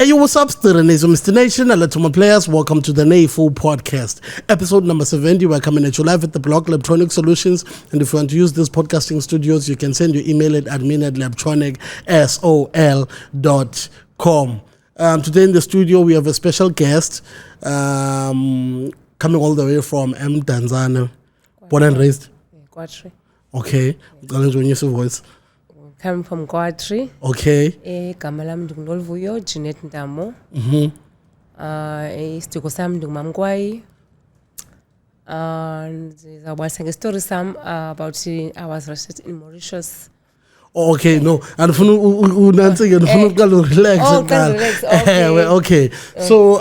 Hey, what's up, students? Mr. Nation, and to my players, welcome to the NAFU podcast. Episode number 70, we're coming at you live at the Block Electronic Solutions. And if you want to use this podcasting studios, you can send your email at admin@electronicsol.com. Today in the studio, we have a special guest coming all the way from Tanzania. Born and raised? Kwatri. Okay. Enjoying your voice. Coming from Kwatri. Okay. Igama lami ndinguNoluvuyo Jeanette Ntamo. Isiduko sami ndingumamkwayi. Ndizawubalisa ngestory sam about I was arrested in Mauritius. Okay, no. Andifuna unantsike ndifuna uqala relax. Okay. So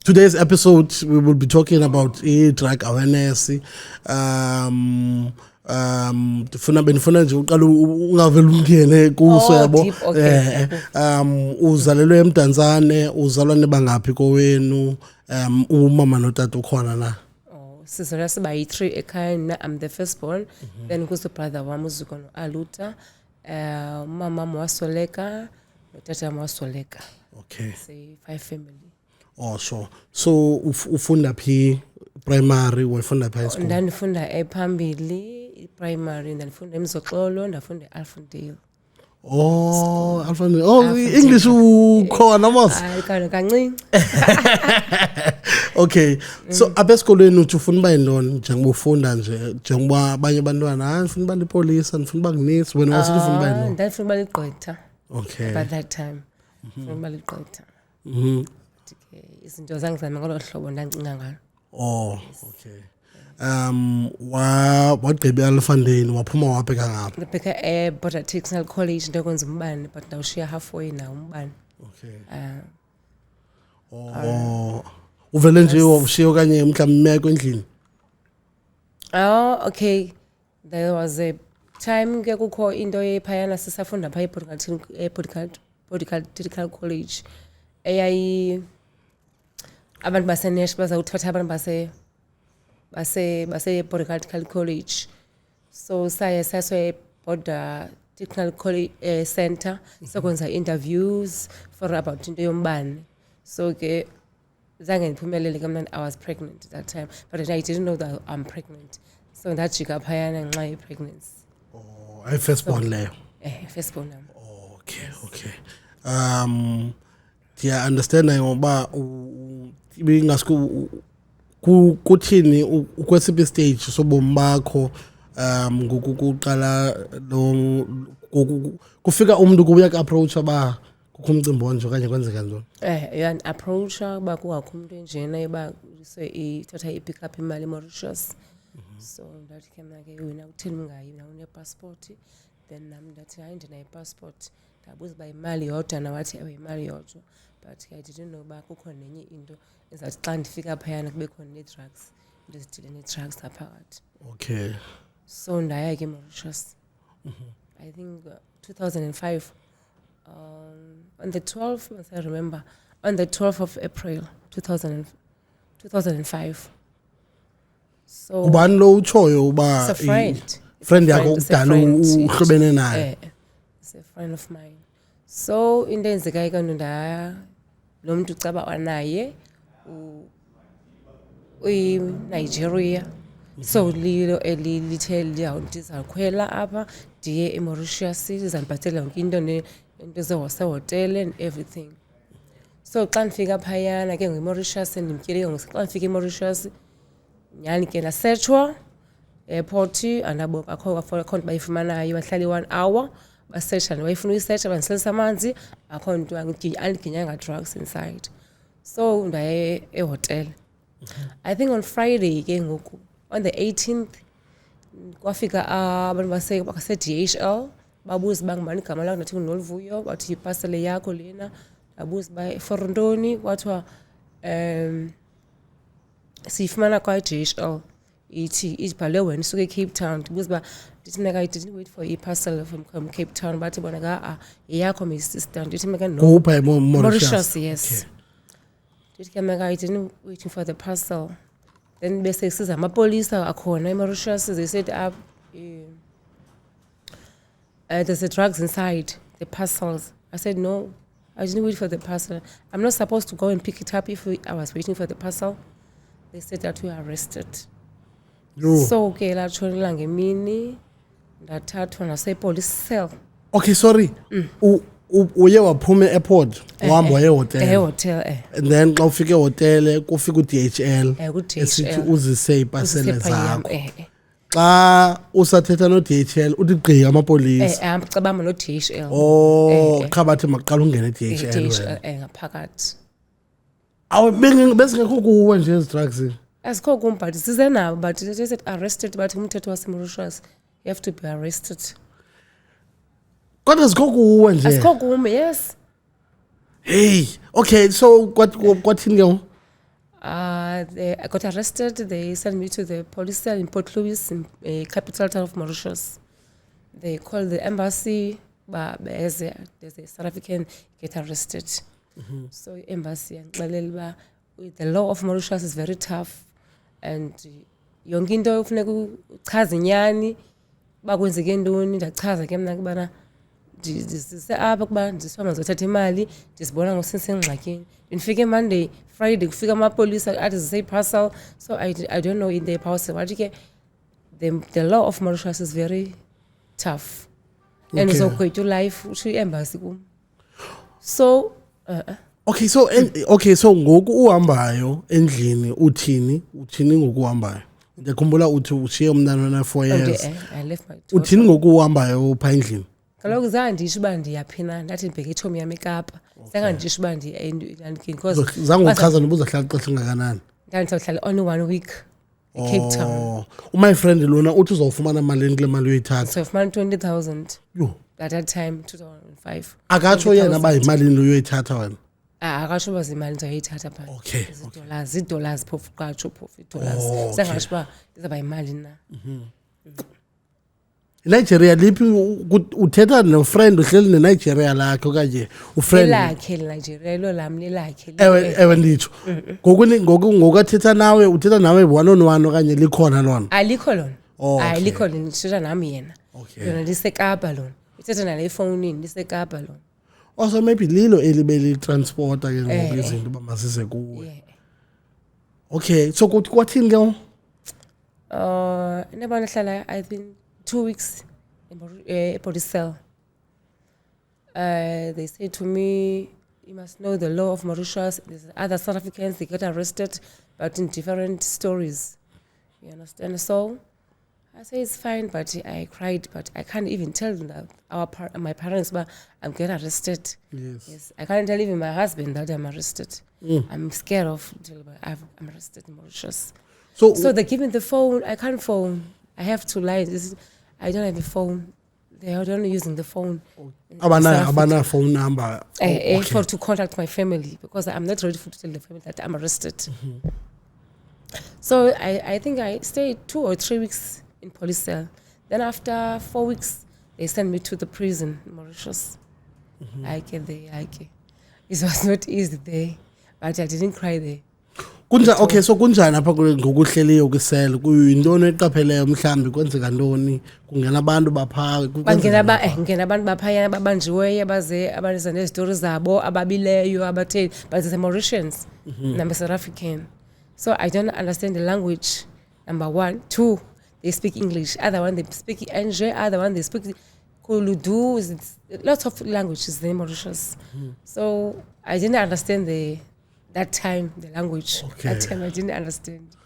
today's episode we will be talking about drug awareness. Ndifuna nje uqala ungavela ungene kuso yabo. Uzalelwe eMtanzane, uzalwane bangaphi kowenu? Umama notata ukhona na? Sizalwa siba yi-3 ekhaya. I'm the firstborn. Then kuzo brother wami uZuko noAluta. Mama wasweleka, notata wami wasweleka. Okay. Say 5 family. Oh, sure. So ufunda phi primary, wafunda phi high school? Ndandifunda ephambili primary, ndandifunda eMzoxolo, ndafunda eAlfondale. Oh, Alfondale. Oh, English ukhona mos. Kancinci. Okay. So abesikolweni uthi ufuna uba yintoni njengoba ufunda nje njengoba abanye abantwana ufuna uba lipolisa ufuna uba ngunesi wena wasithi ufuna uba yintoni? Ndandifuna uba ligqwetha. Okay. By that time. Ndifuna uba ligqwetha. Izinto zangizama ngolo hlobo ndancinga ngalo. Oh, okay. Wagqiba eAlfondale waphuma wabheka ngaphi? Ngibheka Border Technical College ndakwenza umbane but ndawushiya halfway na umbane. Okay. Uvele nje wabushiya okanye mhlawumbe imeko endlini? Okay. There was a time ke kukho into yephayana sisafunda pha Border Technical College. Eyayi abantu baseNesh bazawuthatha abantu base Border Technical College. So saye Border Technical College Center sokwenza interviews for about into yombane. So ke zange ngiphumelele ke mna I was pregnant at that time, but I didn't know that I'm pregnant. So ndajika phayana ngenxa ye-pregnancy. Oh, I firstborn leyo. Firstborn nami. Okay. Yeah, understand ngoba ibingasko kuthini ukwesiphi stage sobomi bakho ngokuqala lo kufika umuntu kubuya ku-approach aba kukho umcimbi onje okanye kwenzeka njani? Yan approach ba kungakho umuntu enjena eba ithatha i-pick up imali eMauritius. So ndathi ke mna ke wena uthini ungayi na une-passport? Then nami ndathi hayi ndina-passport. Ndabuza uba imali yodwa nawathi ewe imali yodwa. But I didn't know uba kukho nenye into ezathi xa ndifika phayana kube khona nee-drugs, into ezidile nee-drugs ngaphakathi. Okay. So ndaya ke eMauritius. I think 2005 on the 12th, as I remember, on the 12th of April 2005. So ubani lo utshoyo uba it's a friend. Friend yakho kudala uhlobene naye? It's a friend of mine. So into enzeka ikanto ndaya lo muntu ucaba wanaye uyi-Nigeria. So lilo elithe ndizakhwela apha ndiye eMauritius ndizandibhatela yonke into nento zehotele and everything. So xa ndifika phayana ke ngeMauritius ndimtyele xa ndifika eMauritius nyhani ke ndasetshwa airport andabo akho nto bayifumanayo bahlala i-1 hour basetsha bayifuna uyisetsha bandiselisa amanzi akho nto andiginyanga drugs inside. So ndaye ehotel. I think on Friday ke ngoku on the 18th kwafika abantu base-DHL babuza uba ngubani igama lakho ndathi nguNoluvuyo bathi ipasile yakho lena babuza uba for ntoni kwathiwa siyifumana kwa-DHL ithi ibhalwe wena isuke eCape Town. Ndibuza uba ndithi mna I didn't wait for i-parcel from Cape Town bathi bona ka yeyakho my sister. Ndithi mna no Mauritius, yes. Ndithi ke mna I didn't waiting for the parcel. Then bese siza amapolisa akhona eMauritius, they said there's the drugs inside the parcels. I said no, I didn't wait for the parcel. I'm not supposed to go and pick it up if I was waiting for the parcel. They said that we are arrested. So ke latshonela ngemini ndathathwa nase-police cell. Okay, sorry. Uye waphuma e-airport wahamba waye hotel. Hotel And then xa ufike hotel kufika u-DHL. ku-DHL. Esithi uzise ipasele zakho. Xa usathetha no-DHL uthi gqi amapolisa. Cabamba no-DHL. Qha bathi maqala ungene e-DHL. Ngaphakathi. Bezingekho kuwe nje ezi drugs. Asikho kum but size nabo but they said arrested but umthetho waseMauritius you have to be arrested. Kodwa zikho kuwe nje. Asikho kum, yes. Hey, okay, so kwathini ke? I got arrested. They sent me to the police cell in Port Louis, in capital town of Mauritius. They called the embassy, but there's a South African get arrested. So embassy and the law of Mauritius is very tough, and yonke into ufuneka uchaze inyani bakwenzeke ntoni ndachaza ke mna kubana ndisise apha kuba ndisifama ngizothatha imali ndisibona ngosensengxakini. Ndifike Monday, Friday kufika amapolisa athi zise parcel, so I don't know in the parcel wathi ke the law of Mauritius is very tough, and uzogqitha life uthi embassy kum. So Okay, so ngoku uhambayo endlini uthini ngoku uhambayo? Ndiyakhumbula uthi ushiye umntana na 4 years. I left my daughter. Uthini ngoku uhambayo pha endlini? Kaloku zange ndisho uba ndiyaphina ndathi ndibheke itshomi yam eKapa. Zange ndisho uba because zange uchaza noba uzahlala ixesha ngakanani? Ndandizawuhlala only 1 week eCape Town. My friend lona uthi uzawufumana malini kule mali uyoyithatha? So ufumana 20,000. Yo. At that time 2005. Akatsho yena uba yimalini uyoyithatha wena? Akasho uba zimali ndizoyithatha phaa. Okay. Ziidollars phofu qatsho phofu idollars. Zangasho uba izawuba yimali na. Nigeria liphi uthetha no-friend uhleli ne-Nigeria lakhe okanye ufriend lakhe Nigeria lo lam lelakhe. Ewe nditsho. Ngoku athetha nawe uthetha nawe one on one okanye likhona lona? Alikho lona. Alikho lona ndithetha nami yena. Lona liseKapa lona. Uthetha nale efowunini liseKapa lona. Also maybe lilo elibe litransporta ke ngoku izinto uba masise kuwe. Okay, so kwathini ke? Nebona hlala I think 2 weeks in police cell. They say to me, you must know the law of Mauritius. There's other South Africans, they get arrested, but in different stories. You understand? So I say it's fine, but I cried, but I can't even tell them that my parents, but I'm getting arrested. Yes. I can't tell even my husband that I'm arrested. I'm scared of, I'm arrested in Mauritius. So they give me the phone. I can't phone. I have to lie. I don't have a phone. They are only using the phone. Abana phone number. For to contact my family, because I'm not ready to tell the family that I'm arrested. So I think I stayed 2 or 3 weeks in police cell. Then after 4 weeks, they sent me to the prison in Mauritius. It was not easy there, but I didn't cry there. Okay, so kunjani apha ngokuhleliyo kwisela kuyintoni eqapheleyo mhlambi kwenzeka ntoni kungena abantu bapha ngena abantu baphayana babanjiweyo abaze abanisa nezitori zabo ababileyo abathe but the Mauritians number South African, so I don't understand the language. Number 1, 2, they speak English. Other one they speak NJ. Other one they speak Kuludu. Lots of languages in Mauritius. So I didn't understand that time the language. Okay. That time I didn't understand.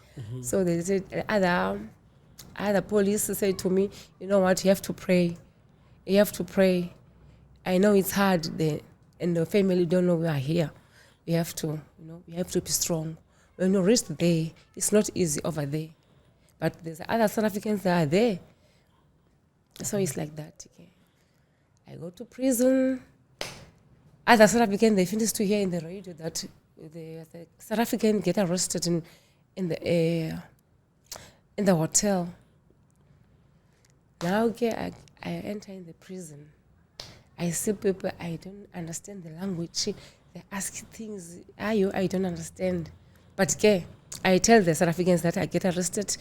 So they said other police said to me, you know what, you have to pray. You have to pray. I know it's hard there, and the family don't know we are here. We have to, we have to be strong. When you reach there, it's not easy over there. But there's other South Africans that are there. So it's like that. Okay. I go to prison. Other South Africans, they finished to hear in the radio that the South African get arrested in the hotel. Now, okay, I enter in the prison. I see people, I don't understand the language. They ask things, I don't understand. But okay, I tell the South Africans that I get arrested,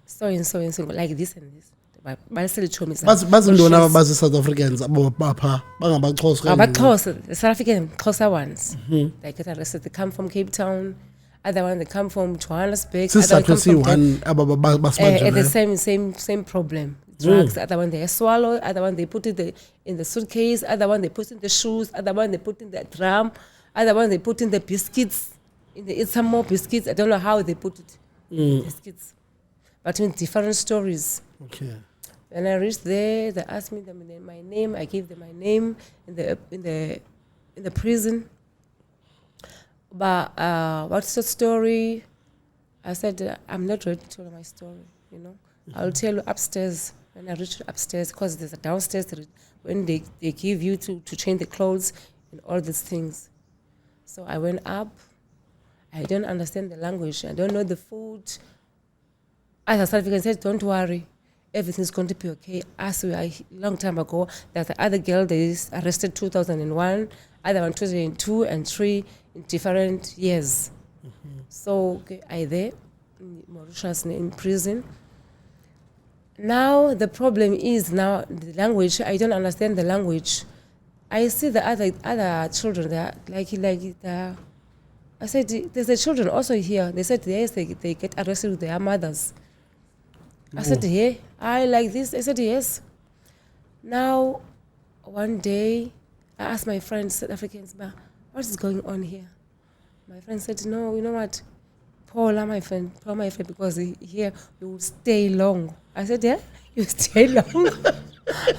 so and so and so, like this and this. bayiselichomi bazintoni aba basi-South Africans abapha bangabaXhosa abaXhosa, the South African Xhosa ones. They get arrested, they come from Cape Town, other one they come from Johannesburg, other one come from the same problem. Drugs, other one they swallow, other one they put it in the suitcase, other one they put in the shoes, other one they put in the drum, other one they put in the biscuits, eat some more biscuits. I don't know how they put it in biscuits, but in different stories. Okay. When I reached there, they asked me my name. I gave them my name in the prison. But what's the story? I said I'm not ready to tell my story. You know, I'll tell you upstairs. When I reached upstairs, because there's a downstairs when they give you to change the clothes and all these things. So I went up. I don't understand the language. I don't know the food. As a South African said, don't worry. Everything's going to be okay. As we are a long time ago, there's the other girl that is arrested 2001, other one 2002 and 3 in different years. So I there in Mauritius in prison. Now the problem is the language. I don't understand the language. I see the other children there, I said there's the children also here. They said yes, they get arrested with their mothers. I said, yeah, I like this. I said, yes. Now, one day, I asked my friends, South Africans, what is going on here? My friend said, no, you know what? Paula, my friend, because here you will stay long. I said, yeah, you stay long.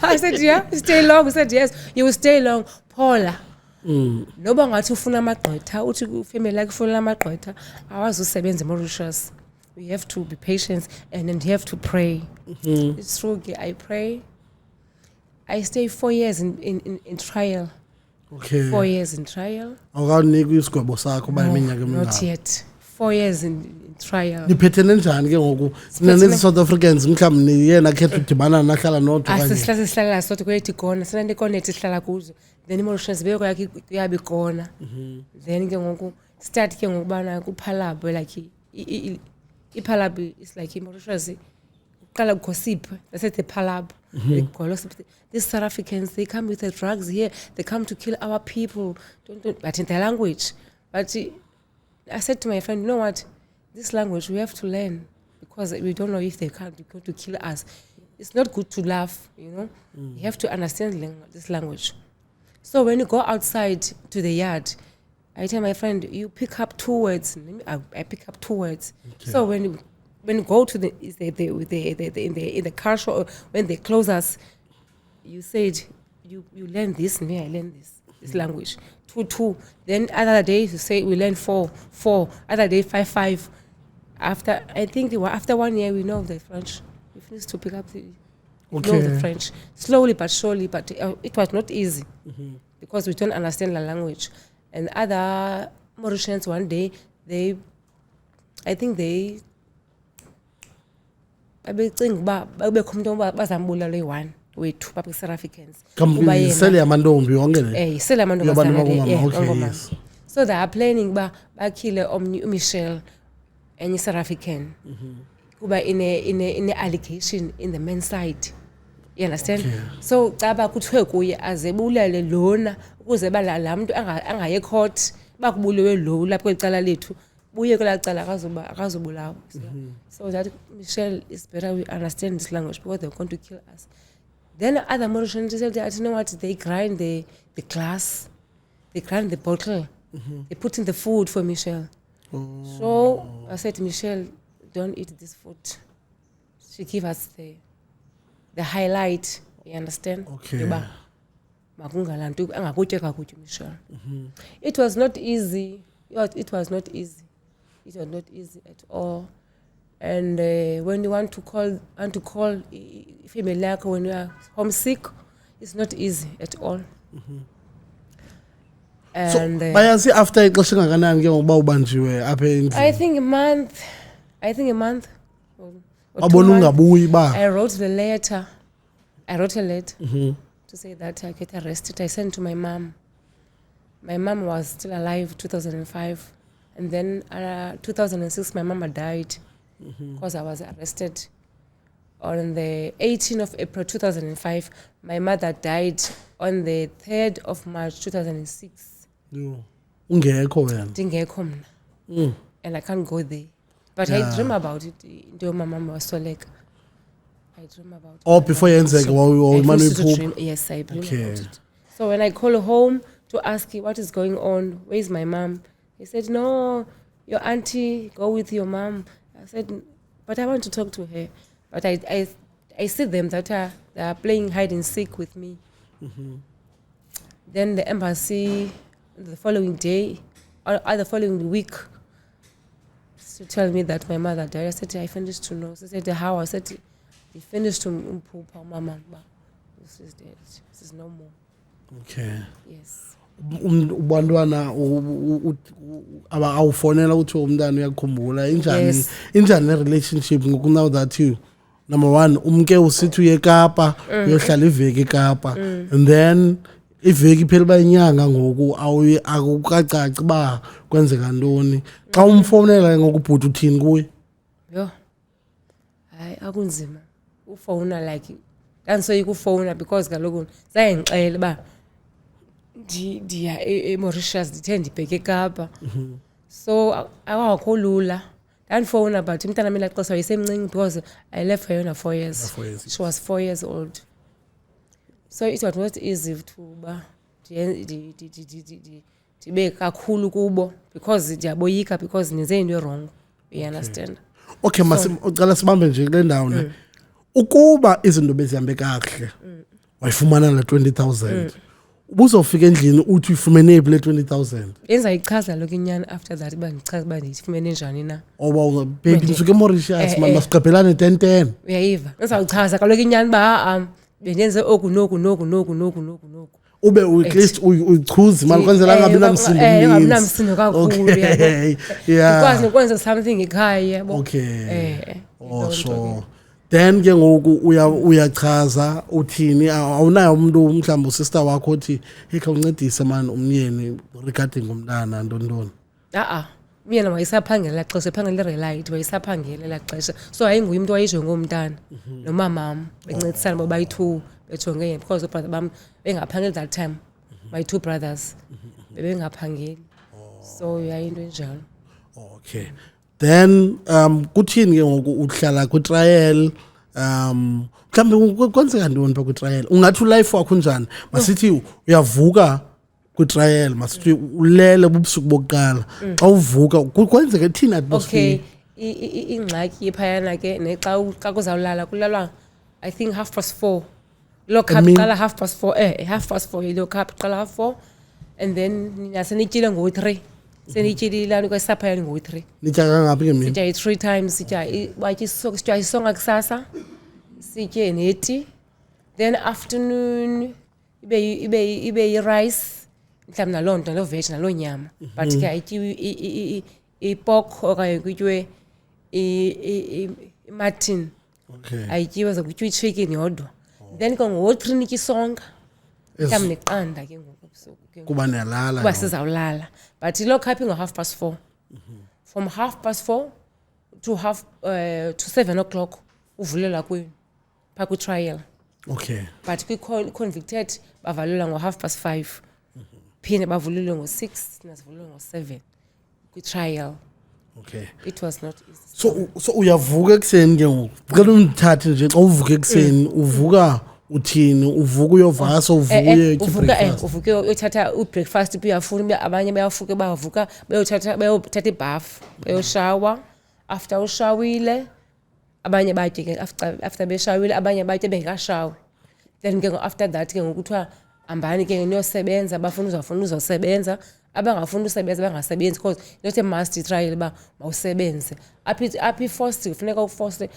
I said, yeah, you stay long. He said, yes, you will stay long. Paula. Noba ngathi ufuna amagqwetha uthi ufamily yakhe ufuna amagqwetha awazusebenza eMauritius. We have to be patient and then you have to pray. It's true. I pray. I stay 4 years in trial. Okay. 4 years in trial. Awukanikwa isigwebo sakho ba iminyaka emingaka. Not yet. 4 years in trial. Niphethene njani ke ngoku? Nene South Africans mhlawumbe yena khetha udibana nahlala nodwa kanje. Asihlala sothi kwethi khona sinande connect sihlala kuzo. Then iMauritius beko yakhe kuyabe khona. Then ke ngoku start ke ngokubana kuPhalabwe like iPhalabwe is like iMauritius. Qala gossip. They said the Phalabwe. These South Africans, they come with the drugs here. They come to kill our people. But in their language. But I said to my friend, you know what? This language we have to learn because we don't know if they can't be going to kill us. It's not good to laugh, you know. You have to understand this language. So when you go outside to the yard, I tell my friend, you pick up 2 words. I pick up 2 words. Okay. So when you go to in the car show, when they close us, you said you learn this, and I learn this language. 2. Then other days you say we learn 4. Other day 5. After after 1 year we know the French. We finished to pick up know the French slowly but surely. But it was not easy because we don't understand the language. And other Mauritians one day babekho umuntu bazambulala eyi-1 wethu babeke South Africans. Sele yamantombi yonke le. Sele yamantombi. So they are planning bakhile uMichelle enye South African. Kuba in a allegation in the men's side. You understand? Okay. So caba kuthiwe kuye azebulale lona ukuze la muntu angaye court bakubuliwe lo lapho kwecala lethu buye kwela cala akazobulawa. So that Michelle is better we understand this language because they're going to kill us. Then other Mauritians said that, you know what, they grind the glass, they grind the bottle, they put in the food for Michelle. So I said to Michelle, don't eat this food. She give us the highlight, you understand? Okay. It was not easy. It was not easy. It was not easy at all. And when you want to call family like when you are homesick, it's not easy at all. And so bayazi after ixesha ngakanani ke ngoba ubanjiwe apha endlini? I think a month. Abona ungabuyi ba. I wrote a letter to say that I get arrested. I sent to my mom. My mom was still alive 2005, and then 2006 my mama died because I was arrested on the 18th of April 2005. My mother died on the 3rd of March 2006. Ungekho wena. Ndingekho mna. And I can't go there. But I dream about it. Ndio mama wasweleka. I dream about it. Oh, before yenzeke wawumane dream. Yes, I dream about it. So when I call home to ask what is going on, where's my mom? He said, no, your auntie, go with your mom. I said, but I want to talk to her. But I see them that they are playing hide and seek with me. Then the embassy, the following day, or the following week, to tell me that my mother died. I said, I finished to know. She said, how? I said, he finished to umpupa mama. This is dead. This is no more. Okay. Yes. Ubantwana awufonela uthi umntana uyakhumbula injani relationship ngoku now that you number one umke usithi uye eKapa uyohlala iveki eKapa and then iveki iphela bayinyanga ngoku akukacaci ba kwenzeka ntoni xa umfonela ngoku ubhuti uthini kuye yo hayi akunzima ufona like dansoyika ufona because kaloku sayengixela ba ndiya eMauritius ndithe ndibheke eKapa so akakho lula ndandifowuna but umntana mina xesha wayesemncinci because I left her yona 4 years. She was 4 years old, so it was not easy to ba ndibe kakhulu kubo because ndiyaboyika because nenze into wrong, you understand. Okay, ucala sibambe nje kule ndawo ne ukuba izinto bezihambe kahle wayifumana la 20,000 ubuzofika endlini uthi ufumene le 20,000 yenza ichaza lokho inyani after that bandichaza ba ndifumene njani na oba baby nisuke eMauritius masiqaphelane 10 uyayiva ngizawuchaza kaloku inyani ba bendenze oku ube at least uyichuza imali kwenzela ngabi namsindo ngabi namsindo kakhulu yeah because nokwenza something ekhaya yabo okay so then ke ngoku uyachaza uthini awunayo umuntu mhlawumbe usister wakho uthi heka uncedise man umyeni regarding umntana ntoni mina wayesaphangela xesha ephangela relight wayesaphangela la xesha so ayinguye umuntu wayejonge ngomntana nomamam bencedisana boba bayi2 bejonge yena because brother bam bengaphangeli that time my 2 brothers bebengaphangeli so yayinto enjalo. Okay, then kuthini ke ngoku uhlala ku trial mhlawumbe kwenzeka ntoni pha ku trial ungathi life wakho njani masithi uyavuka ku trial masithi ulele bubusuku bokuqala xa uvuka kwenzeka thina atmosphere. Okay, ingxaki iphayana ke nexa kuzawulala kulalwa I think 4:30 lokup qala 4:30 4:30 lokup qala 4 and then niyasenityile ngo3 senityililana kwesapha ngo3 nitya kangaphi ke mina sitya 3 times sitya batyi sitya isonga kusasa sitye neti then afternoon ibe rice mhlawumbe nalonto lo veg nalo nyama but ke ayityi ipork okanye kutywe mutton ayityiwe zakutyiwa ichicken yodwa then ngo3 nitya isonga mhlawumbe neqanda ke ngoku kuba niyalala kuba sizawulala but lo cupping ngo 4:30 from 4:30 to 7 o'clock uvulela kwenu pha ku trial. Okay, but convicted bavalela ngo 5:30 phinde bavulile ngo6 nasivulile ngo7 ku trial. Okay, it was not easy. So uyavuka ekseni ke ngoku ngicela undithathe nje xa uvuka ekseni uvuka uthini uvuka uyovasa uvuka uyothatha ubreakfast uyafuna abanye bayafuka bavuka bayothatha ibath bayoshower after ushawile abanye batye ke after beshawile abanye batye bengekashawi then ke after that ke ngokuthiwa ambani ke niyosebenza bafuna uzosebenza abangafuna usebenza bangasebenzi because not a must trial ba mawusebenze aphi forced kufuneka uforce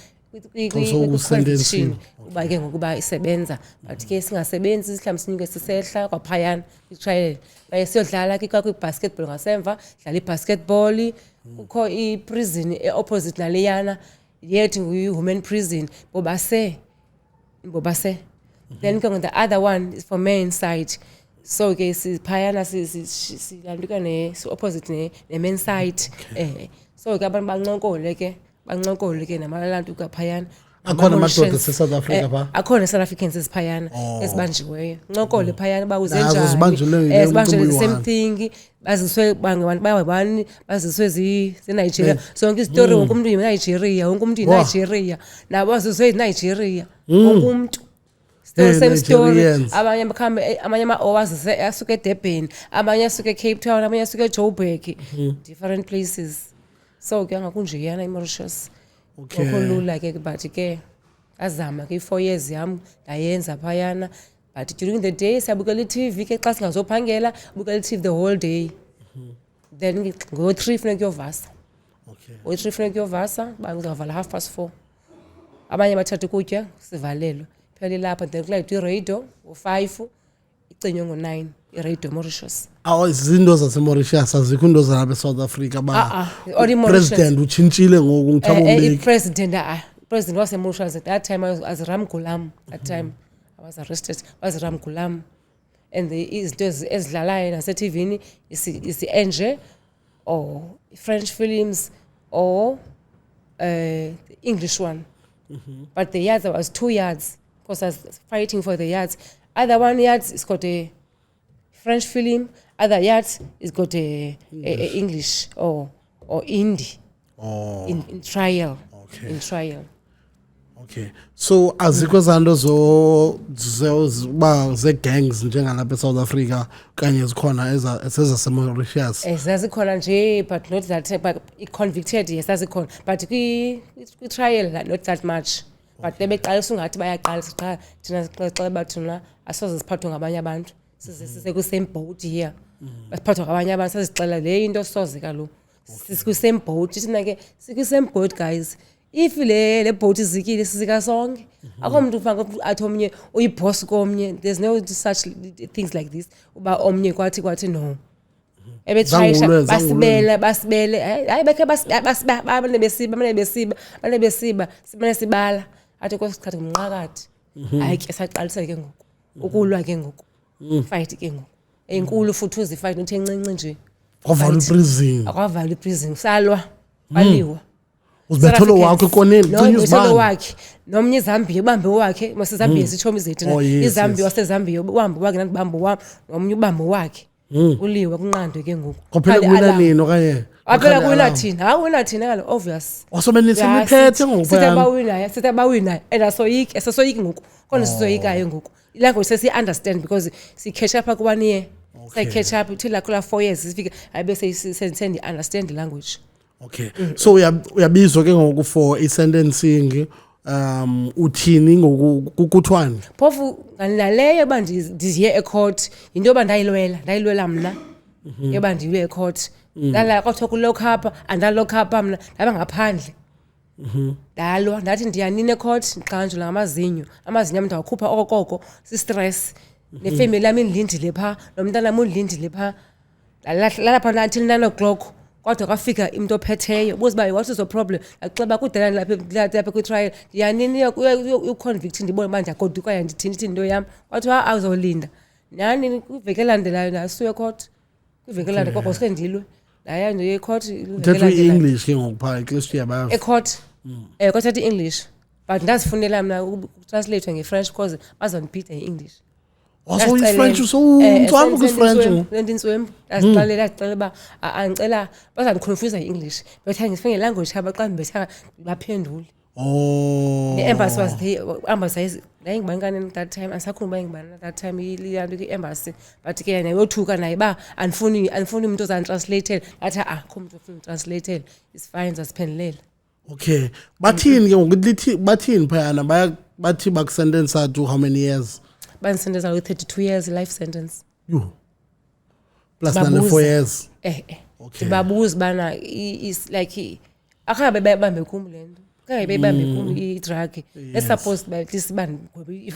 kwi-condition uba ke ngokuba isebenza but ke singasebenzi mhlawumbe sinyuke sisehla kwaphayana i-trial baye siyodlala ke kwi-basketball ngasemva dlala i-basketball kukho i-prison e-opposite naleyana yethu nguyi-women prison bobase then ke the other one is for men side so ke siphayana silanduka opposite ne-men side so ke abantu banconkole ke namalantuka phayana akhona amadoda South Africa pha akhona South Africans esiphayana esibanjiweyo ncokole phayana babuze njani zibanjwe the same thing baziswe bangabantu bayabani baziswe Nigeria sonke istory wonke umuntu eNigeria wonke umuntu eNigeria nabo baziswe eNigeria wonke umuntu same story abanye bakhambe amanye ama-oasis asuke eDurban amanye asuke eCape Town amanye asuke eJoburg different places so ke ngakunjeyana eMauritius okulula ke but ke azama ke 4 years yami ndayenza phayana but during the day siyabukela iTV ke xa singazophangela bukela iTV the whole day then ngo-3 funeka kuyovasa ngo-3 funeka kuyovasa bazavala 4:30 abanye bathatha ukutya sivalelwe phela lapha then kulayitwa iradio ngo-5 icinywe ngo-9 iradio Mauritius izinto zaseMauritius azikho into zalapha eSouth Africa president utshintshile ngoku ngithabombeki president waseMauritius at that time as Ram Ghulam that time I was arrested was Ram Ghulam and izinto ezidlalayo naseTVini is the NJ or French films or the English one but the yards there was 2 yards because I was fighting for the yards other 1 yards it's got a French film other yards it's got a English or Hindi in trial in trial. Okay, so azikho zanto ze-gangs njengalapha eSouth Africa kanye zikhona ezaseMauritius zazikhona nje but not that but convicted yes zazikhona but kwi-trial not that much but bebeqalisa ungathi bayaqalisa qha thina xa bathuna asoze siphathwe ngabanye abantu sise-same boat here basiphathwa ngabanye abantu sazixela le into soze kaloku sikwi-same boat thina ke sikwi-same boat guys if le boat izikile sizika sonke akho umuntu ufanga athi omnye uyiboss komnye there's no such things like this uba omnye kwathi no ebetshayisha basibele hayi bekhe banebesiba sibala athi kosikhathi ngumnqakathi hayi ke saqalisa ke ngoku ukulwa ke ngoku fight ke ngoku enkulu futhi uzifight nothi encinci nje akwavala iprison salwa baliwa uzibetholo wakhe koneni uzibetholo wakhe nomnye iZambia ubambe wakhe maseZambia sitshomi zethu iZambia waseZambia ubambe wakhe nandibambe wami nomnye ubambe wakhe uliwe kunqandwe ke ngoku kuphela kuwina nini okanye aphela kuwina thina awina thina kalo obvious wasobeni semiphethe ngokuphela sithi abawina and asoyiki ngoku khona sizoyikayo ngoku ilanguage sesi-understand because si-catch up ku-1 year si-catch up till like 4 years sifike ayibe sendi-understand language. Okay, so uyabizwa ke ngoku for i-sentencing uthini ngokuthwani phofu ngalaleyo yoba ndiziye ecourt into yoba ndayilwela mna yoba ndiye ecourt ndala kwathiwa kulock up andalock up mna ndaba ngaphandle ndalwa ndathi ndiyanini ecourt ndiqanjula ngamazinyo am ndawakhupha okokoko si-stress nefamily yami indilindile phaa nomntana wam undilindile phaa lalapha until 9 o'clock kodwa kwafika umuntu ophetheyo buze uba what is the problem axeba kudala lapha kwi-trial ndiyanini uconvict ndibone uba ndiyagodukayo ndithini into yam kwathiwa awuzolinda nani kwiveki elandelayo ndasuya ecourt kwiveki elandelayo koko sike ndilwe ndaya nje ecourt uthetha i-English ke ngoku phaa eklistiya bayazi ecourt kwathetha i-English but ndazifunela mna ukutranslate nge-French because bazondibhida i-English also i-French so mntwana kwi-French ndintswembu ndazixelela uba andicela bazandiconfuse i-English but ngifike ngelanguage yabo xa ndibetha baphendule ne-embassy was there embassy ndayingibani kanini that time andisakhona uba ingibani that time iyanto kwi-embassy but ke nayothuka naye uba andifuni umuntu ozanditranslathela athi kho umuntu ofuna unditranslathela is fine zasiphendulele. Okay, bathini ke ngokuthi bathini phayana bathi bakusentensa to how many years? Bandisentensa with 32 years life sentence. Plus nane 4 years. Okay. Babuza bana is like akhabe bayibambe kum lento. Khabe bayibambe kum i-drug. Let's suppose at least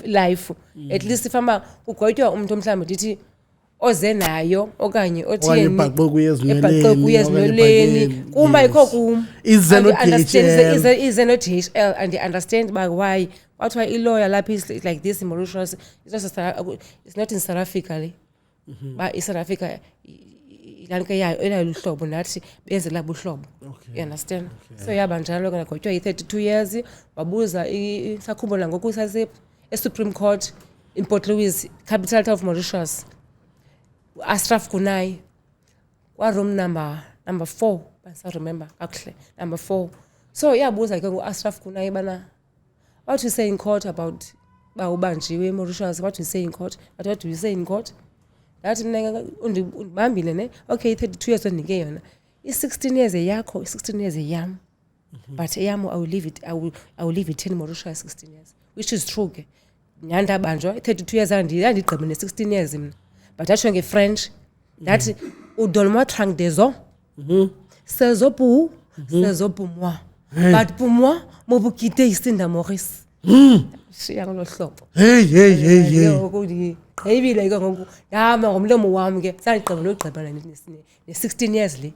life. At least ifama ugotywa umuntu omhlawumbe ndithi oze nayo okanye othini ebhaqwe kuyezinoleni kumba ikho kum ize no DHL and they understand by why kwathiwa i-lawyer lapha is like this in Mauritius it's not in South Africa but in South Africa ilanto yayo elalo uhlobo nathi benze labo uhlobo. You understand? So yaba njalo ke nagotywa i32 years wabuza isakhumbula ngoku Supreme Court in Port Louis, capital of Mauritius. Ashraf Kunai, room number 4, I remember actually, number 4. So yabuza ke Ashraf Kunai bana, what you say in court about Ubanjiwe Mauritius? What you say in court? But what do you say in court? That undibambile ne. Okay, 32 years ondinike yona. 16 years yakho, 16 years yam. But yam I will leave it in Mauritius 16 years, which is true ke. Nyanda banjwa 32 years andigqibe ne 16 years mina. But atsho ngeFrench that udolmo trang deso. C'est zo pour moi. But pour moi, mo bu quitter ici dans Maurice. Siya ngolo hlobo. Hey. Hayibile ke ngoku yama ngomlomo wami ke sandigqiba nogqiba ne 16 years le.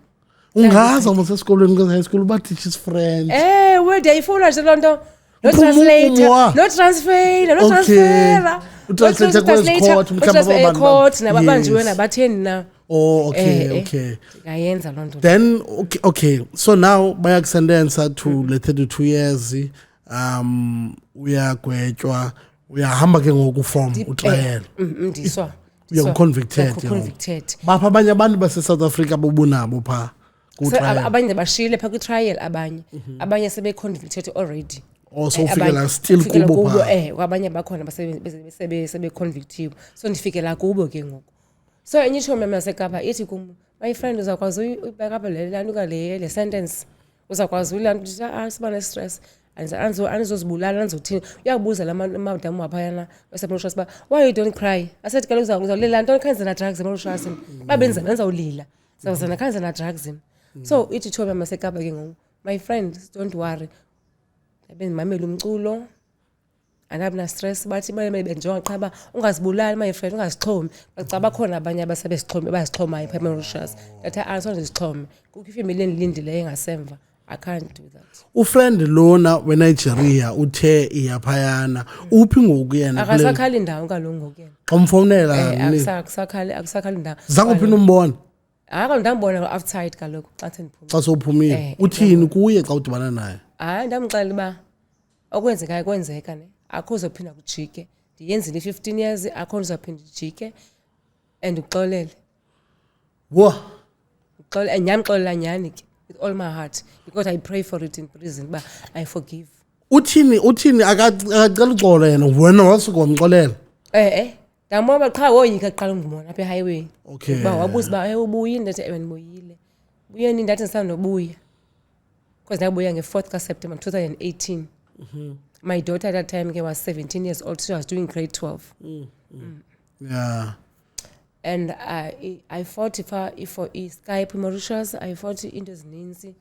Ungaza mase esikolweni ke high school ba teaches French. Where do you follow nje no translator, no transfer, no transfer. Translator court nababanjiwe nabatheni na. Oh, okay. Ngayenza lonto. Then okay. So now bayakusendenza to le 32 years uyagwetywa uyahamba ke ngoku form utrial. Ndiswa. You're convicted. Bapha abanye abantu base South Africa bobunabo pha ku trial. Abanye bashile pha ku trial abanye sebe convicted already. Also ufikela still kubo pha. Kwabanye bakhona sebe convicted. So ndifikela kubo ke ngoku. So enye ishomi yaseKapa ithi kum, my friend uzakwazi ubeka apha le sentence. Uzakwazi ulanto sibana stress. Anizozibulala nizothini uyabuza lamadam waphayana eseMauritius ba why you don't cry. I said kaloku uzawulela ntoni khanze na drugs eMauritius babenza nenzawulila zawuzana khanze na drugs. So ithi thoba yaseKapa ke ngoku, my friend don't worry abenzimamela umculo andabna stress bathi benjonga qhaba ungazibulali my friend ungazixhomi bacaba khona abanye abasebezixhomi bazixhomayo pha eMauritius that ansonje izixhomi kukho ifamily endilindile engasemva. I can't do that. Ufriend lona weNigeria uthe iyaphayana uphi ngoku yena akasakhali ndawo kalongo ngoku yena xomfowunela akusakhali ndawo zakuphi umbona ndambona outside kaloku xa sendiphuma xa sophumile uthini kuye xa udibana naye ndamxelela uba okwenzekayo kwenzeka ne akho uzophinda kujike ndiyenzile 15 years akho uzophinda ujike and uxolele uxolele nyamxolela nyani ke with all my heart because I pray for it in prison but I forgive. Uthini akacela uxolo yena wena wasuka wamxolela ndambona qha woyika qala ngumona apha ehighway ba wabuza ba ubuye ndathi ndibuyile buyeni ndathi ndisandobuya because ndabuya nge4th ka September 2018. My daughter at that time was 17 years old. She was doing grade 12. Yeah. And I fought for Skype Mauritius. I fought into ezininzi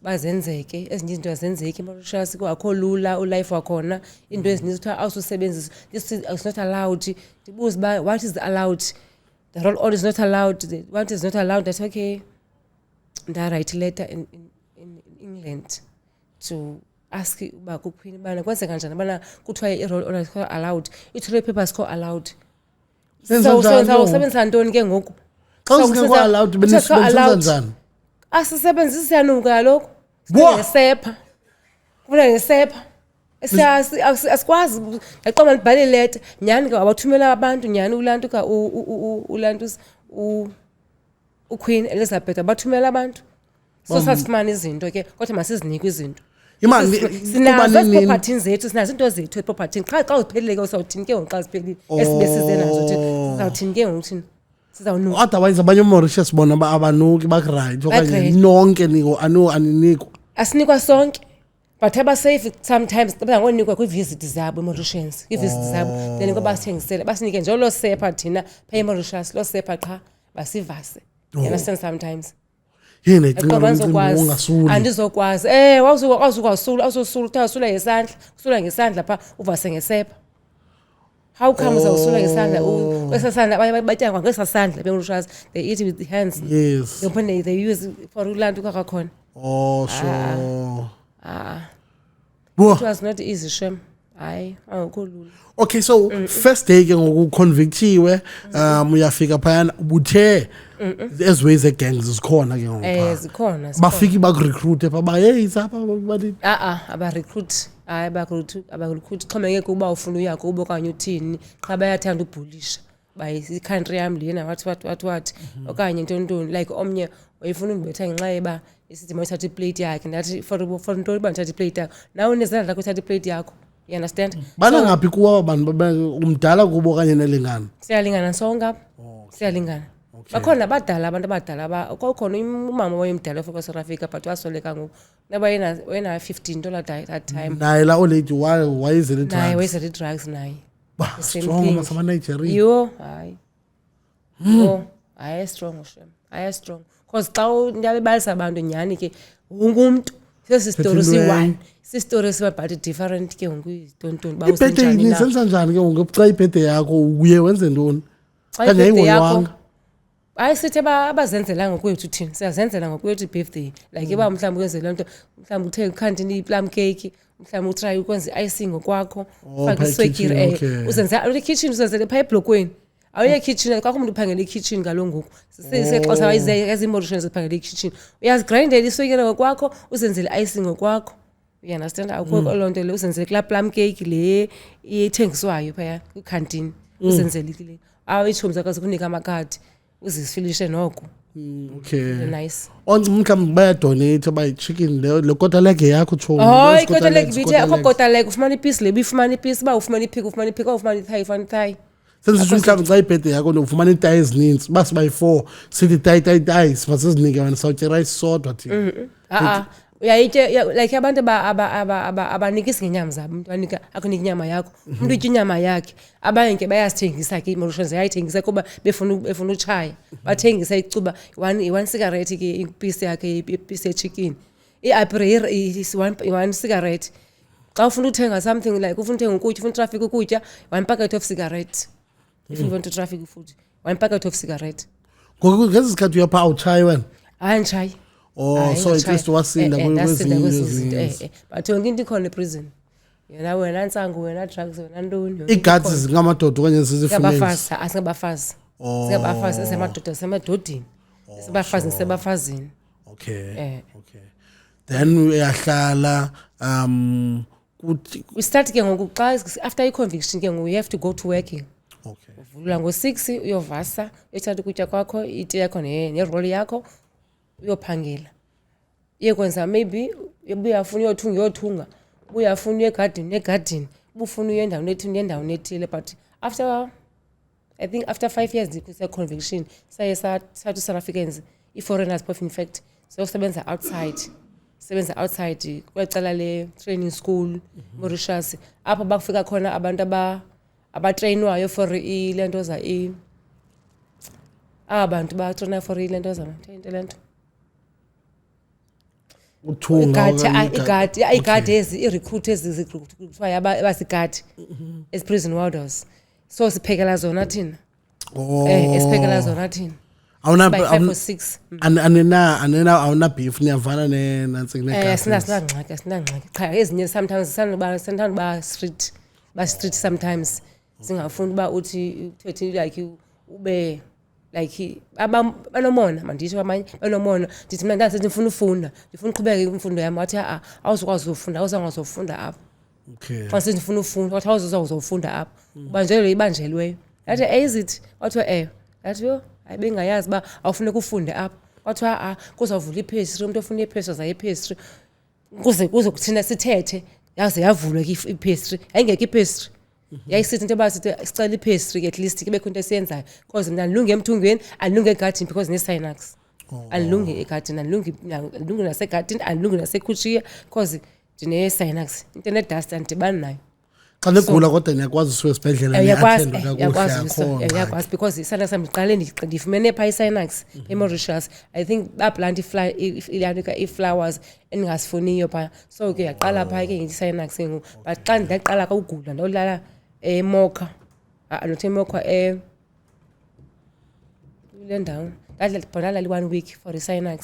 bazenzeke ezinye izinto azenzeke eMauritius kwakho lula ulife wakhona into ezininzi kuthiwa awusebenzisa this is not allowed. Ndibuza ba what is allowed, the roll on is not allowed, what is not allowed. That's okay. And I write a letter in England to ask uba kuphini bana kwenzeka kanjani bana kuthiwa i-roll on is allowed, i-toilet paper is allowed. So usebenzisa ntoni ke ngoku xa usingekho allowed benisebenzisa njani asisebenzisa yanuka kaloku ngesepha kufuna ngesepha asikwazi ngaqoma libhale letter nyani ke wabathumela abantu nyani ulantu ka ulantu uQueen Elizabeth abathumela abantu so sasifumana izinto ke kodwa masizinike izinto imali sinazo property zethu sinazo into zethu property xa uziphelile ke usawuthini ke ngoxa ziphelile esibesize nazo thi sizawuthini ke ngokuthini sizawunuka otherwise abanye eMauritius bona abanuki bakright okanye nonke niko aniniko asinikwa sonke but aba safe sometimes bangonikwa kwi-visit zabo eMauritians i-visit zabo then ngoba basithengisele basinike nje lo sepa thina pha eMauritius lo sepa qha basivase understand sometimes yini ungasuli andizokwazi wawuzukwasula awusula uthasula ngesandla usula ngesandla pha uvase ngesepa how come uzawusula ngesandla kwesasandla batya ngesasandla beMauritius they eat with the hands yes they use for ulantu kakhona so it was not easy shame hayi awukolula. Okay, so first day ke ngokuconvictiwe uyafika phayana ubuthe eziways gangs zikhona ke ngoku zikhona bafiki bakurecruit pha hey sapha bathi aba-recruit hayi aba-recruit xhomeke kuba ufuna uya kubo okanye uthini qha bayathanda ubhulisha i-country yam lena wathi okanye ntontoni like omnye wayefuna undibetha ngenxa yeba isithi mayithatha iplate yakhe ndathi for ntoni uba ndithatha iplate yakho nawe unezandla lakho uthatha iplate yakho. You understand? Bana ngaphi kuwa abantu umdala kubo okanye nelingana? Siyalingana sonke apha. Siyalingana. Bakhona abadala abantu abadala kwakhona umama wayemdala for South Africa but wasweleka ngoku. Naba yena $15 that time. Naye la old lady why is it drugs? Naye wayes it drugs naye. Strong sama Nigeria. Yo, hayi. Yo, hayi strong shem. Hayi strong. Because xa ndiyabebalisa abantu nyani ke ungumuntu sesistory si1 sistory sibabhathi different ke ngokuyistontoni ba usenjani na isenza njani ke ngokuxa ibirthday yakho uye wenze ntoni kanye ingolwanga ayisithi abazenzela ngokwethu thina siyazenzela ngokwethu birthday like iba mhlawumbe kwenze lento mhlawumbe uthe ukhantini iplum cake mhlawumbe utry ukwenza icing ngokwakho faka iswekire uzenza kitchen uzenzele pha eblokweni awuye kitchen kwakho umuntu uphangela ikitchen ngalongoku sisexosa ezimorishini ziphangela ikitchen uyazigrindela iswekire ngokwakho uzenzele icing ngokwakho. You understand? Akho lonto le usenzele kula plum cake le ithengiswayo phaya kucanteen usenzele ikile awuyithumbi zakho zikunika amakhadi uzisifilishe noko. Okay. Nice. Mhlawumbe baya donate by chicken le kota leg yakho tsho. Oh, ikota leg bithi akho kota leg ufumana ipiece le bifumana ipiece ba ufumana iphika ufumana thigh. Senze mhlawumbe xa ibirthday yakho ufumana ithigh ezininzi basi by 4 sithi thigh sizinika wena sawutye rice sodwa thina. Uyayitye like abantu abanikisi ngenyama zabo umuntu anika akunika inyama yakho umuntu utya inyama yakhe abanye ke bayasithengisa ke iMauritius yayithengisa kuba befuna uchaya bathengisa icuba one cigarette ke ipiece yakhe ipiece chicken iapre is one cigarette xa ufuna uthenga something like ufuna uthenga ukutya ufuna traffic ukutya one packet of cigarette if you want to traffic food one packet of cigarette ngoku ngesikhathi uyapha awuchayi wena anchayi. So at least wasinda kwezinto but yonke into ikhona eprison yena wena nsangu wena drugs wena ntoni igazi zingamadoda okanye zizifumene asingabafazi esemadoda semadodini esibafazini sebafazini. Okay. Then uyahlala we start ke ngoku xa after i-conviction ke ngoku we have to go to working. Uvula ngo-6 uyovasa uyothatha ukutya kwakho iti yakho neroli yakho uyophangela uyekwenza maybe uyafuna uyothunga uyafuna egadini ubufuna uyendaweni ethile but after I think after 5 years kwisa conviction saye sathu South Africans i-foreigners in fact so sebenza outside kwecala le training school Mauritius apha bakufika khona abantu abatrainwayo for ilento za abantu batrainwa for ilento za lento igadi i-recruit ezikuthiwa yabasigadi prison warders so siphekela zona thina esiphekela zona thina by 5 or 6 awuna beef niyavana nenantsi sinangxaki cha ezinye sometimes sithanda street sometimes singafuni uba uthi uthethe like ube like banomona mandisho abanye banomona ndithi mina ndasethi ngifuna ufunda ndifuna uqhubeka imfundo yami wathi awuzokwazi ukufunda awuzangazofunda apha. Okay. Fanele ndifuna ufunda wathi awuzokuzofunda apha ubanjelwe ibanjelweyo yathi is it wathi yathi yo ayibengayazi ba awufuneka ufunde apha wathi kuzavula ipastry umuntu ofuna ipastry za ipastry kuze kuthina sithethe yaze yavulwa ipastry ayingeke ipastry yayisithi into basithi sicela ipastry at least kube khona esiyenzayo because mina nilunge emthungweni alilunge egarden because ne-Sinax alilunge egarden alilunge nasegarden alilunge nasekhutshiya because ndine-Sinax into ne-dust andidibani nayo. Xa negula kodwa niyakwazi usuka esibhedlela niyathenda kakuhle yakwazi because i-Sinax ndiqale ndifumene phaa i-Sinax eMauritius I think baplant i-flowers endingasifuniyo phaa so ke yaqala phaa ke i-Sinax ngoku but xa ndaqala ukugula ndolala eMocha not eMocha le ndawo ndadlala li-1 week for i-Sinax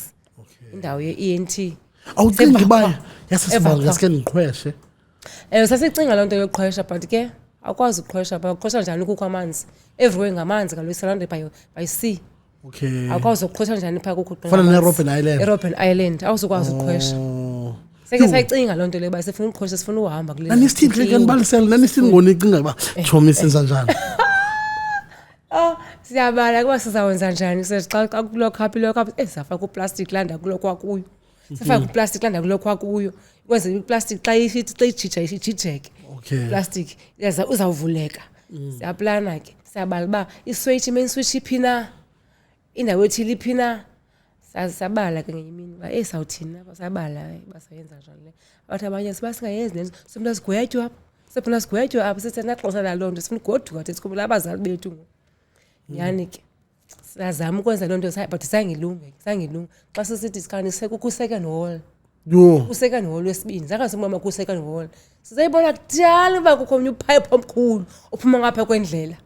indawo ye-ENT. Awucingi uba yasisivala ngaske ndiqhweshe? Sasicinga loo nto yoqhwesha but ke akwazi uqhwesha ba uqhwesha njani kukho amanzi everywhere ngamanzi kaloku surrounded by sea Okay. Awukwazi ukuqhwesha njani phaa kukho Fana neRobben Island. eRobben Island awuzukwazi ukuqhwesha. Seke sayicinga loo nto le uba sifuna ukuqhwesha sifuna uhamba kule. Nanisithini ke nibalisela nanisithini ngonicinga uba chomi senza njani. Siyabala kuba sizawenza njani xa kulo khaphi safa kuplastic landa kulo kwakuyo. Sifaka kuplastic landa kulo kwakuyo. Kwenze iplastic xa ijija ijijeke. Okay. Plastic yaza uzawuvuleka. Siyaplana ke. Siyabala uba iswitch main switch iphina. Indawo ethile iphina. Sabala ke ngenye imini ba sawuthini apha sabala basayenza njani le. Abathi abanye sibasingayenzi lento sifuna sigwetywa apha. Sifuna sigwetywa apha sithena xhosa la loo nto sifuna ugoduka the sikhumula abazali bethu. Yani ke sizama ukwenza loo nto but sangilunge xa sisithi sikanise ku second hall ku second hall wesibini zangasimama ku second hall sizayibona kudala uba kukho omnye upipe omkhulu ophuma ngapha kwendlela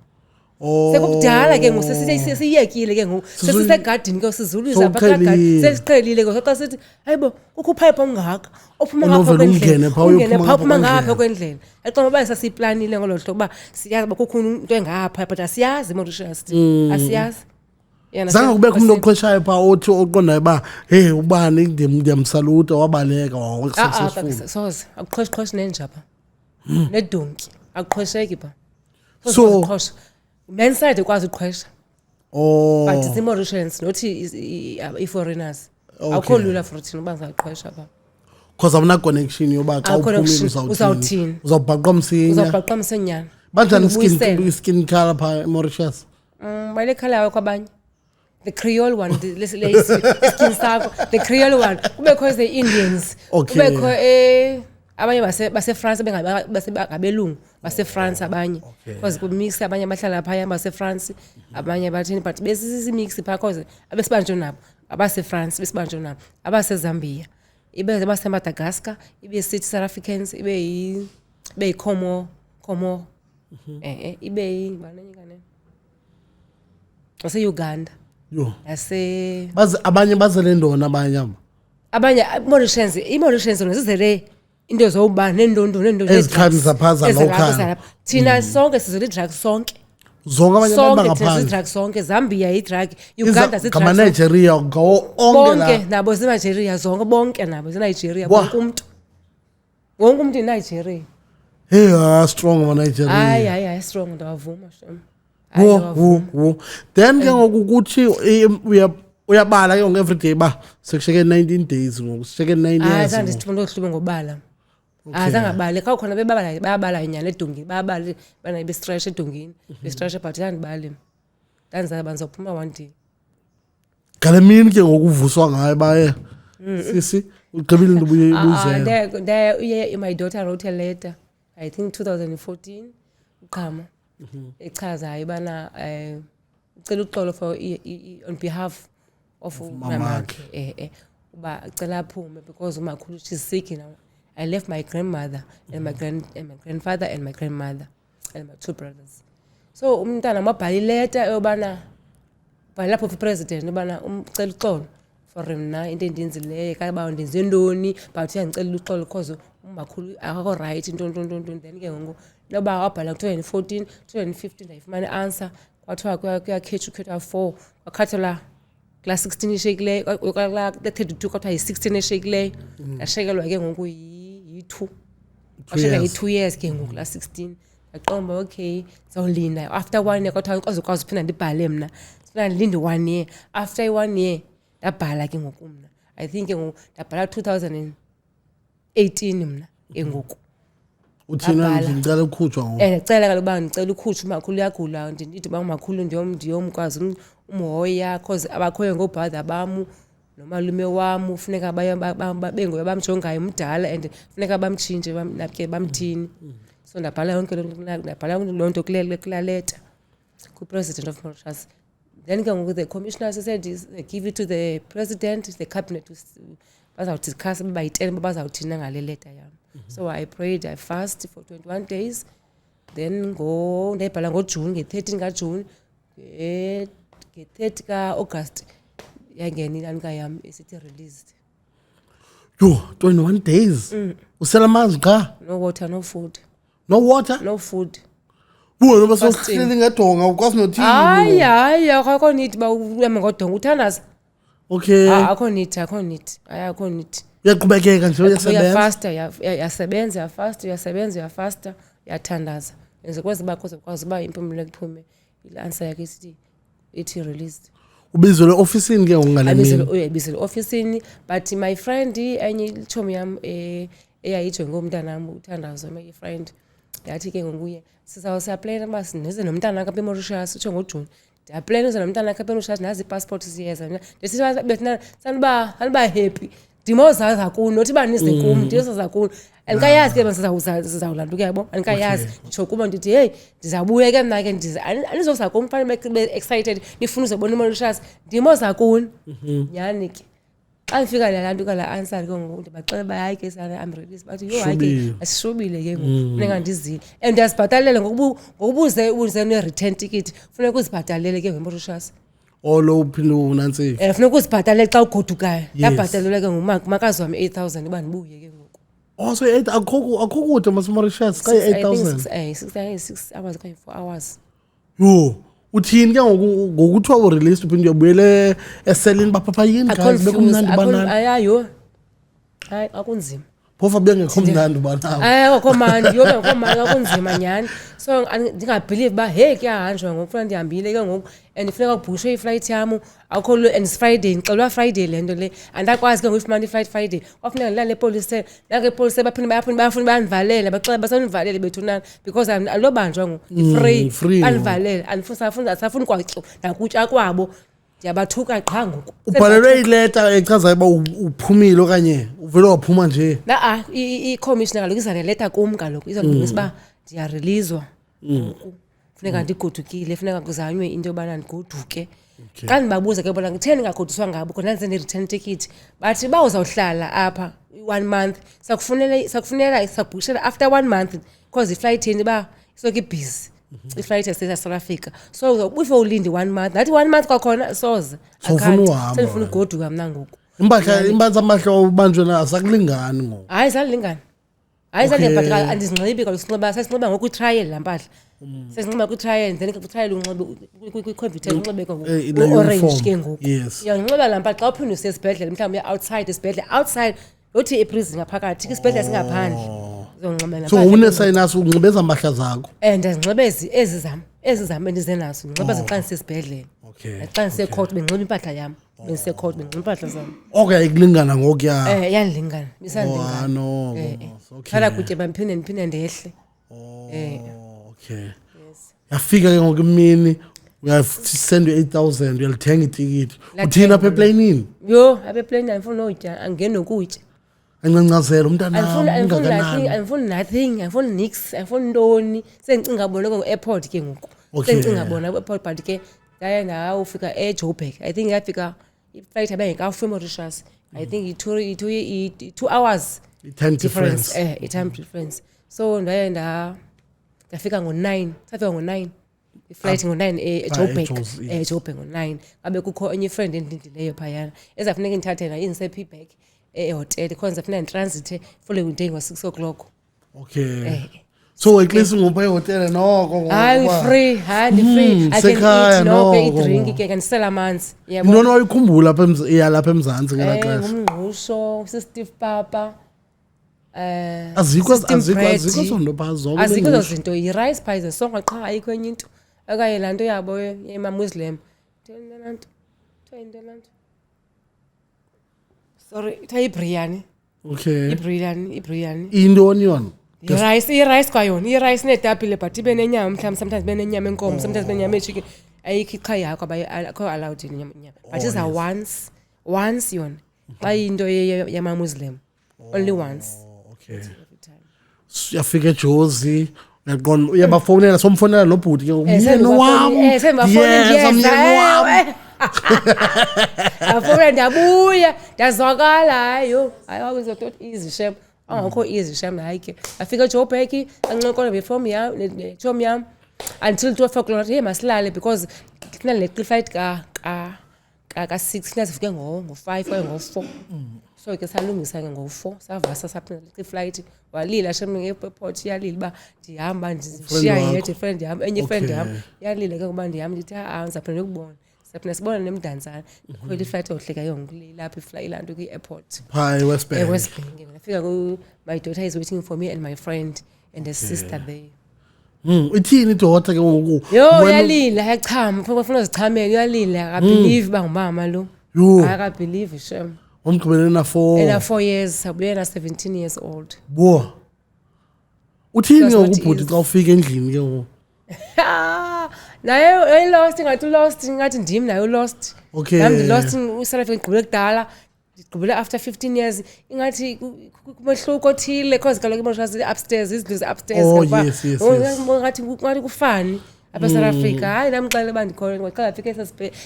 sekubudala ke ngoku sesiyekile ke ngoku sesisegadini ke sizuluza apha kagadi sesiqhelile ke xa sithi hayibo kukho upipe omngaka ophuma ngapha kwendlela ungene phuma ngapha kwendlela exoma baye sasiplanile ngolo hlobo ba siyazi ba kukho into engapha but asiyazi Mauritius asiyazi zange kubekho umuntu oqhweshayo pha othi oqondayo ba hey ubani ndiyamsaluta wabaleka successful soze akuqhweshe nenjapha nedonki akuqhwesheki pha so menside kwazi uqhwesha but it's Mauritians not i-foreigners akho lula for thina uba ngaqhwesha pha because awuna connection yoba xa uphumile uzawuthini uzawubhaqwa msinyana banjani skin color pha eMauritius bale color kwabanye the Creole one the skin sakho the Creole one kubekho the Indians kubekho abanye base France bengabelungu base France abanye because ku mix abanye bahlala phaya base France abanye bathini but besisi mix pha because abesibanjwe nabo abase France besibanjwe nabo abase Zambia ibe base Madagascar ibe South Africans ibe Como ibe bananyikane base Uganda abanye bazele ndona abanye Mauritians ngizizele into zoba nendondo ezikhani zaphaza local thina sonke sizele drug sonke zonke abanye bangaphandle drug sonke Zambia i-drug Uganda drug Nigeria ngawo bonke nabo Nigeria zonke bonke nabo Nigeria wonke umuntu eNigeria strong ma Nigeria hayi strong ndawavuma shem then ke ngokuthi uyabala ke everyday ba sekusheke 19 days ngoku sekusheke 9 years sandisifuna ukuhluba ngobala azangabali xa khona bayabala inyana edongini bayabala bana be-stretch edongini be-stretch but andibali ndandiza banzophuma one day ngale mini ke ngokuvuswa ngayo baye sisi ugqibile into ubuye my daughter wrote a letter I think 2014 uqhama echazayo ibana ucela uxolo for on behalf of mamakhe uba ucela aphume because umakhulu she's sick now. I left my grandmother and my grandfather and my grandmother and my two brothers. So umntana mabhali letter yobana bhala lapho for president ubana ucela uxolo for mina into endinzileyo kaba ndenze ndoni but uyangicela uxolo because umakhulu akho right into then ke ngoku noba wabhala 2014 2015 ayifumana answer kwathiwa kuyakhethwa 4 wakhathala class 16 eshekileyo la 32 kwathiwa yi16 eshekileyo yashekelwa ke ngoku yi2 asheka yi2 years ke ngoku la 16 yaqomba okay zawulinda after 1 year kwathiwa ukwazi uphinda ndibhale mina sifuna ndilinde 1 year after 1 year ndabhala ke ngoku mina I think ke ngoku ndabhala 2018 mina ke ngoku uthina ngicela ukukhutshwa ngoku ngicela kaloba ngicela ukukhutshwa umakhulu uyagula ndithi ba umakhulu ndiyomkwazi umhoya cause abakhoyo ngobhatha bamu nomalume wami ufuneka bengoye bamjongayo umdala and funeka bamtshintshe bamnake bamthini so ndabhala yonke loo nto kula letter ku president of Mauritius then ke ngoku the commissioners said they give it to the president the cabinet bazawudiscuss bayitele bazawuthina ngale letter yami so I prayed I fast for 21 days then ndayibhala ngoJune nge-13 kaJune nge-30 kaAugust yangena ilanika yami esithi released 21 days usela amanzi qha no water no food no water no food Wona basohleli ngedonga ukwazi nothini. Hayi akho need ba uhambe ngodonga uthandaza. Okay. Akho need. Akho need. Uyaqhubekeka nje uyasebenza. Uyasebenza faster, uyathandaza. Enze kwazi bakwazi ba impumelelo kuphume i-answer yakhe ithi released. Ubizwe le-officeini ke ngale uyabizela officeini but my friend enye ichomi yam eyayijwe ngomntanami uthandazo my friend yathi ke ngokuye sizawusaplana basi nize nomntana akhe eMauritius utsho ngoJune ndiyaplana uze nomntana akhe eMauritius nazi ipassport siyeza ndithi bethina sanba happy ndimozaza kuno nothi banize kum ndiyozaza kuno andikayazi ke sizawulanda yabo andikayazi nditsho kuba ndithi hey ndizabuya ke mna ke anizoza kum fanele be excited nifuna uzobona iMauritius ndimoza kuno nyani ke xa ngifika lalantu kala answer ke ngoku ndibaxela bayayi ke sana I'm ready bathi yo hayi ke asishubile ke ngoku funeka ndizile and ndiyazibhatalela ngokubuze ne return ticket funeka uzibhatalele ke ngeMauritius lo uphinda unansi funeka uzibhatalele xa ugodukayo yabhatalelwa ke ngumakazi wami 8000 iba ndibuye ke ngoku so 8 akho kude maseMauritius ka 8000 6 hours ka 4 hours yo uthini ke ngokuthiwa u-released uphinde uyabuyele eselini baphapha yini guys bekumnandi banani ayayo hayi akunzima phofa bengekho mnandi banawo akho mandi yobe ngekho mandi akunzima nyani so ndingabelieve ba hey kuyahanjwa ngoku kufanele ndihambile ke ngoku and funeka kubhushwe iflight yam akho and Friday ngixelwa Friday le nto le andakwazi ke ngokufumana iflight Friday kwafuneka ndilale epolice nake epolice bafuna bandivalela baxela basanivalele bethunana because alobanjwa ngoku free bandivalele andifuni kwaxo nakutya kwabo ndiyabathuka qha ngoku ubhalelwe ileta echazayo uba uphumile okanye uvele waphuma nje i-commissioner kaloku izale leta kum kaloku izandibonisa uba ndiyarelizwa funeka ndigodukile funeka kuzanywe into yobana ndigoduke xa ndibabuza ke bona ngitheni ngagoduswa ngabo khona ndenze ne-return ticket bathi uba uzawuhlala apha 1 month sakufunela sakubhushela after 1 month because iflight yeni uba isoke ibhizi iflight yase-South Africa so before ulinde 1 month nathi 1 month kwakhona soze sendifuna ugoduka mna ngoku impahla amahlo ubanjwe na asakulingani ngoku hayi zalilingani hayi zandiyabhataleka andizinxibi kaloku sesinxiba ngoku itrial laa mpahla sesinxiba kwitrial then kwitrial unxibe kwi-computer unxibe orange ke ngoku uyanxiba laa mpahla xa uphinde usiya esibhedlele mhlawumbi uya outside esibhedlele outside yothi iprison ngaphakathi isibhedlele singaphandle so unesayinasi unxibeza mpahla zakho ndizinxiba ezi zam endize nazo ndinxiba xa ndisesibhedlele xa ndisecourt bendizinxiba impahla yam bendisecourt bendizinxiba impahla zam ikulingana ngoku yandilingana isandilingana hlala kutye ndiphinde ndehle okay yafika ke ngoku imini uyasend 8000 uyalithenga itikiti uthini apha eplanini yo apha eplanini andifuni notya angeni nokutya ancancazela umntana andifuni nothing andifuni nix andifuni ntoni sendicinga bona ku-airport ke ngoku sendicinga bona ku-airport but ke ndaye ndawufika eJoburg I think yafika iflight abengekafika eMauritius I think 2 hours time difference time difference so ndaye ndafika ngo-9 safika ngo-9 iflight ngo-9 eJoburg ngo-9 abe kukho enye friend endindileyo phayana ezafuneka ndithathe nayo indise-P-back ehotel khona zafuneka nditransit following day ngo-6 o'clock so at least ngopha ehotel noko hayi free ndi-free I can eat noko idrink ke kandisela amanzi intoni wayikhumbula lapha emzantsi ngela xesha ngumngqusho sisTeve Papa azikho zonto phaa zonke azikho ezo zinto yi-rice pie zesonka qha ayikho enye into okanye laa nto yabo yemamuslim sorry kuthiwa ibriyani ibriyani intoni yona i-rice kwayona i-rice neetapile but ibe nenyama mhlawumbi sometimes ibe nenyama enkomo sometimes ibe nenyama echicken ayikho iqha yakho akho allowed inyama but iza once yona xa into yamamuslim only once uyafika eJozi uyaqonda uyabafowunela somfonela nobhuti ke umyeni wam afowunela ndiyabuya ndiyazwakala hayo hayi easy shem angakho easy shem hayi ke afika eJoburg ancokola befom yam nechom yam until 12 o'clock hey masilale because kunale flight ka-6 funeka sifike ngo-5 okanye ngo-4 so ke salungisa ke ngo4 savasa saphinda iflight walila shem ngeairport yalila ba ndihamba ndishiya yedwa friend yam enye friend yam yalila ke kuba ndihamba ndithi ngizaphinda ukubona saphinda sibona nemdantsana ikhwela iflight ohleka yonke lapha iflight ilanto kwi-airport hi West Bank ngafika ku my daughter is waiting for me and my friend and the sister there ithini idota ke ngoku yo yalila yachama ufuna uzichamela yalila akabelieve bangumama lo akabelieve shem umgqibeleni na 4 years abuye na 17 years old bo uthini ukubhuti xa ufika endlini ke ngoku naye lost ngathi ndim naye lost okay nami lost usala ngigqibele kudala ngigqibele after 15 years ingathi kumehluko othile because kaloku imoshasi upstairs izindlu upstairs ngathi kufani apha South Africa hayi namxele bandikhona ngaqala afika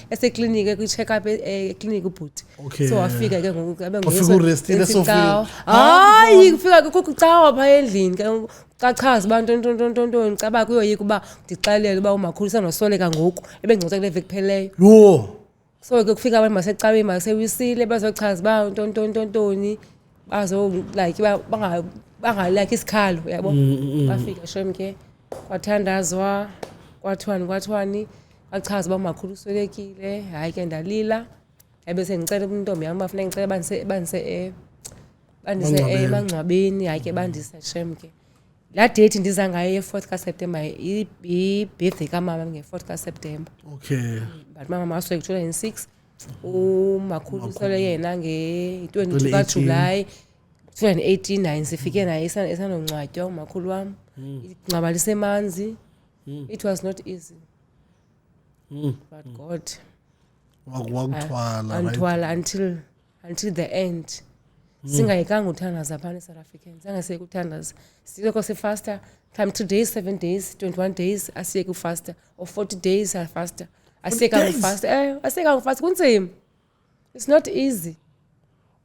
eseclinic kwi-check up eclinic ubhuti so wafika ke ngoku abe ngoku sofa hayi kufika kucawa pha endlini ke chachaza abantu ntontontonto ngicaba kuyoyika uba ndixelele uba umakhulu sanosoleka ngoku ebengcoza kule veki pheleyo yo so ke kufika abantu masecaweni masewisile bazochaza uba ntontontoni bazo like bangalike isikhalo yabo bafika shem ke kwathandazwa kwathwani achaza uba umakhulu uswelekile hayi ke ndalila ebese ngicela intombi yam bafuna ngicela bandise emangcwabeni hayi ke bandise shem ke la date ndiza ngayo 4th kaSeptember i-birthday kamama nge-4th kaSeptember okay but mama masweke 2006 umakhulu usole yena nge-22 kaJuly 2018 naye sifike naye esanongcwatywa umakhulu wam ingcwaba lisemanzi it was not easy but God wakuthwala until the end singayekanga uthandaza phana eSouth Africans angasiyeke uthandaza siloko sifaster time 2 days 7 days 21 days asiyeke ufaster or 40 days afaster asiyeka ufaster kunzima it's not easy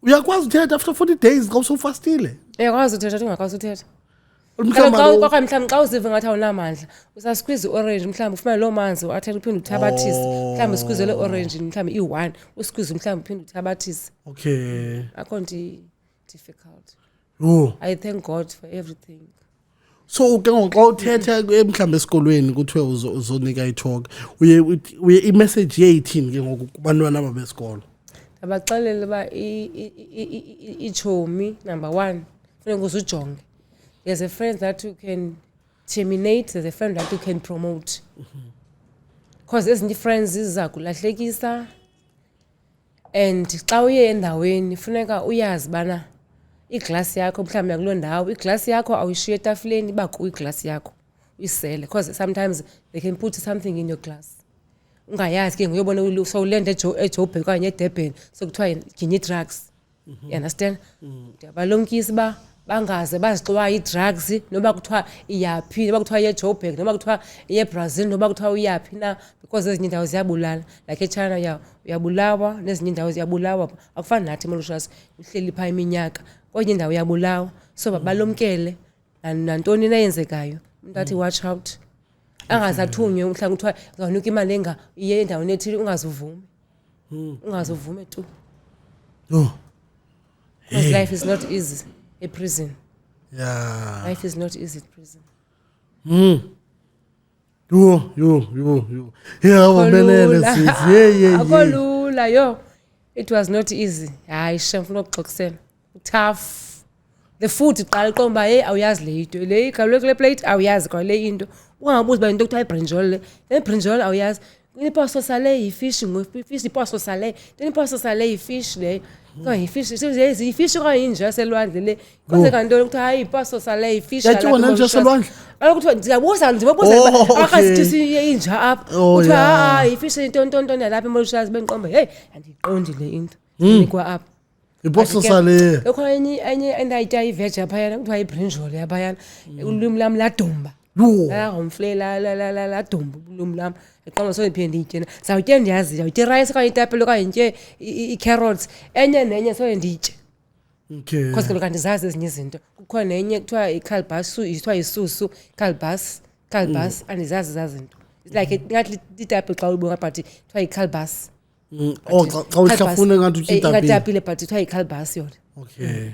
uyakwazi uthetha after 40 days xa usufastile uyakwazi uthetha ungakwazi uthetha mhlawumbe xa uziva ngathi awunamandla usasqueeze i-orange mhlawumbe ufumane loo manzi athele uphinde uthabathise mhlawumbe usqueeze le orange mhlawumbe i-1 usqueeze mhlawumbe uphinde uthabathise okay akho difficult I thank God for everything so ke ngoxa uthetha mhlawumbe esikolweni kuthiwe uzonika i-talk uye i-message yeyithini ke ngoku kubantwana babesikolo abaxelele ba ichomi number 1 funeka uzujonge there's a friend that you can terminate there's a friend that you can promote because ezinye friends ziza kulahlekisa and xa uye endaweni funeka uyazi bana iglass yakho mhlawumbe kuloo ndawo iglass yakho awuyishiye etafuleni iba kuyo iglass yakho uyisele because sometimes they can put something in your glass ungayazi ke ngoyobona so ulenda eJoburg okanye eDurban so kuthiwa ginye drugs you understand ndiyabalumkisa ba bangaze bazixwa i-drugs noba kuthiwa iyaphi noba kuthiwa eJoburg noba kuthiwa eBrazil noba kuthiwa uyaphi na because ezinye indawo ziyabulala like eChina uyabulawa nezinye indawo ziyabulawa akufani nathi Mauritius uhleli pha iminyaka kwenye indawo uyabulawa so babalumkele nantoni nayenzekayo umuntu athi watch out angazathunywe mhlawumbe kuthiwa uzanuka imali enga iye endaweni ethile ungazuvume tu because life is not easy a prison life is not easy at prison akolula yo it was not easy hayi shemfuna ukuxoxisela tough the food iqala iqomba hey awuyazi le into le igalwe le plate awuyazi kwa le into ungabuzi ba into kuthiwa ibrinjol le brinjol awuyazi ipasto sale yifish ngofish ipasto sale ipasto sale yifish le yifish ifish okanye selwandle le konke kanti ukuthi hayi ipasto sale yifish la nje selwandle akuthiwa ndiyabuza akasithi inja apha kuthiwa yifish intontonto lapha eMauritius benqomba hey andiqondile into nikwa apha ipasto sale lokho enye endayitya iveg apha kuthiwa ibrinjol apha yana ulimi lami ladumba la ngomflela la dumbu ulimi lami eqoma so ndiphinde ndiyitye zawutye ndiyazi zawutye rice okanye itapile okanye nditye i-carrots enye nenye so ndiyitye okay because kaloku andizazi ezinye izinto kukhona nenye kuthiwa i-calbas ithiwa isusu calbas andizazi zazinto it's like ngathi itapile xa uyibona but kuthiwa i-calbas Oh, xa uhlafuna ngathi utya itapile. Ngatapile but ithiwa yi-calbas yona. Okay.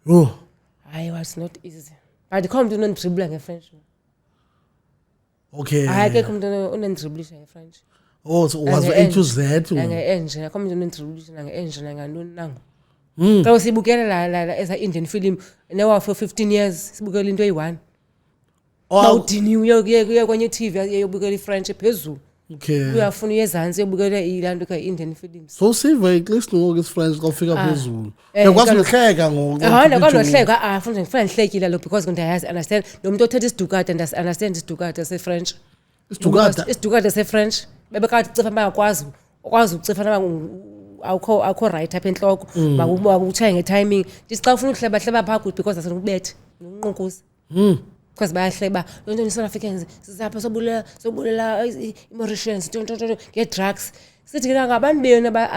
Oh. Hayi, was not easy. But khona umuntu unondribula nge-French. Okay. Hayi ke umuntu unondribulisha nge-French. Oh, so was A to Z. Nange-engine, khona umuntu unondribulisha nange-engine ngantoni nango. Xa usibukela la eza Indian film newa for 15 years sibukela into eyi-1. Bawudini uye kwenye TV yobukela i-French phezulu. Okay. Uyafuna uyezantsi yobukela ilanto ka-Indian films. So siva at least ngoku is-French xa ufika phezulu. Yakwazi ukuhleka ngoku. Ndakwazi nohleka ngifuna ndihlekile lo because ndiyayazi understand lo muntu othetha isidukata understand isidukata se-French. Isidukata se-French bebekade ucifa bayakwazi ukucifa awukho right apha entloko makutshaye ngetiming ndithi xa ufuna ukuhleba phaa kude because asenokubethe nokunqukuza because bayahleba lonto ni-South Africans sizapha sobulela i-Mauritians nge-drugs sithi ke ngabantu beyona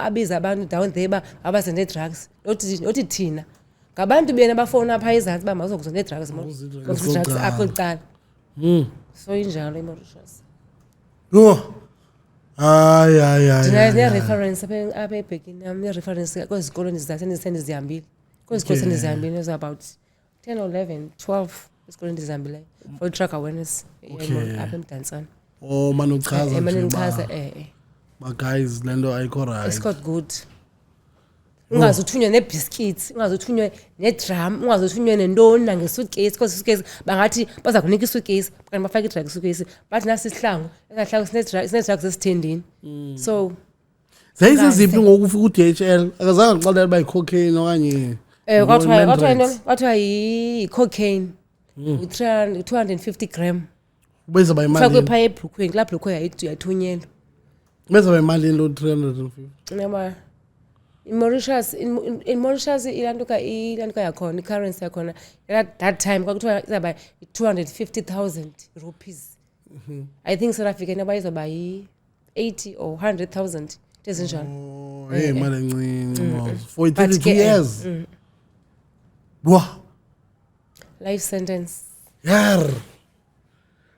abiza abantu down there abaze ne-drugs nothi thina ngabantu beyona bafowuna phaa ezantsi uba mazokuzo ne-drugs drugs apho kuqala so injalo i-Mauritius ndine-reference apha ebhekini yam ne-reference kwezikolo ndizihambile kwezikolo sendizihambile is about 10 or 11 12 isikolo ndizihambileyo for drug awareness apha emdantsane manichaza guys le nto ayikho right. It's got good. Ungazuthunywa ne-biscuits, ungazuthunywa ne-drum, ungazuthunywa nentoni nange-suitcase because suitcase bangathi baza kunika i-suitcase kanti bafake i-drug suitcase but nasi isihlangu esihlangu sine-drugs esithendini so zayiziziphi ngoku ufika u-DHL akazange ndixelela uba yi-cocaine okanye kwathiwa yi-cocaine 250 gram ubeza ba imali fakwe phaa ebhlukhweni kulaa bhlukhwe yayithunyelwa ubeza ba imali lo 350 naba in Mauritius ilantuka yakhona i-currency yakhona that time kwakuthiwa izaba 250,000 rupees I think South Africa naba izoba yi-80 or 100,000 ezinjalo imali encinci for 32 years life sentence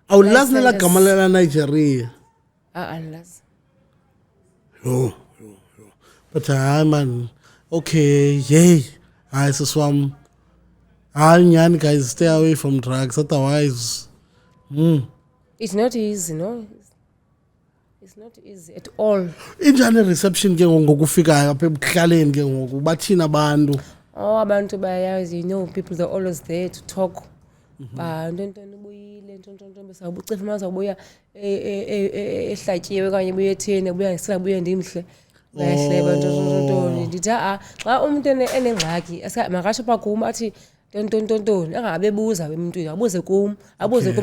awulazi nela gama lela Nigeria unless but man okay hayi siswam hayi nyani guys stay away from drugs otherwise it's not easy no it's not easy at all injani reception ke ngokufikayo apha ebuhlaleni ke ngoku bathina abantu abantu bayazi people they're always there to talk ntoni ubuyile ntonto besawubucifa mazawubuya ehlatyiwe kanye buye etheni buya ngisela buye ndimhle bayahleba ntonto ndithi xa umuntu enengxaki makasho phaa kum athi ntonto angabebuza emntwini abuze kum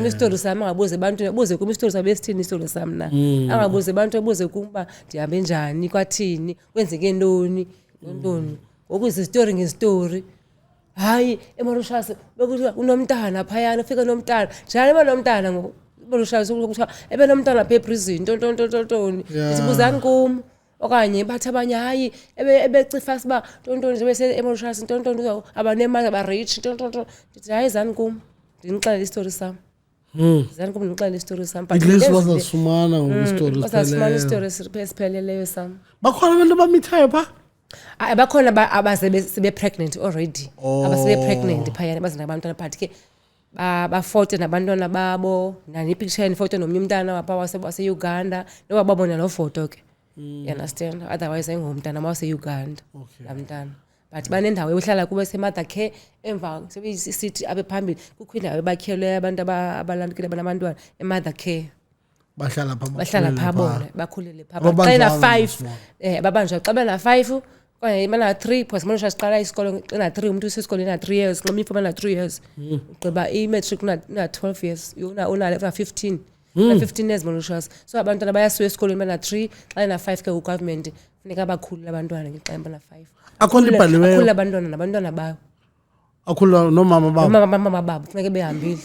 istory sami angabuze ebantwini abuze kum istory sabe sithini istory sami na angabuze abantu abuze kum uba ndihambe njani kwathini kwenzeke ntoni ntontoni ngoku izistory ngestory hayi eMauritius bekuthiwa unomntana phayana ufika nomntana njani eba nomntana ngoMauritius ukuthiwa ebe nomntana apha eprison ntontoni ndibuzani kum okanye bathi abanye hayi ebecifa siba ntontoni nje bese eMauritius ntontoni abanemali aba-rich ntontoni ndithi hayi zani kum ndinixelela istori sam zani kum ndinixelela istori sam at least bazasifumana ngokwestori esipheleleyo sam bakhona abantu abamithayo phaa bakhona abasebe-pregnant already abasebe-pregnant phayana baze nabantwana but ke bafote nabantwana babo nanipicture nifote nomnye umntana wapha wase-Uganda noba babona loo foto ke you understand otherwise ayingomntana wase-Uganda laa mntana but banendawo ehlala kubo se-mother care emva sebeyisithi abe phambili kukho indawo ebakhelweyo abantu abalandukile banabantwana e-mother care bahlala phaa bona bakhulele phaa xa ena-5 babanjwa xa bena-5 okanye bana-3 because Mauritius siqala isikolo ena-3 umntu usesikolweni ena-3 years nxa umnye bana-3 years ugqiba i-matric una-12 years una-15 15 years Mauritius so abantwana bayasuya esikolweni bana-3 xa ena-5 ke ugovernment funeka abakhulule abantwana ngexa bana-5 akhulule abantwana nabantwana bayo akhulula nomama babo funeka behambile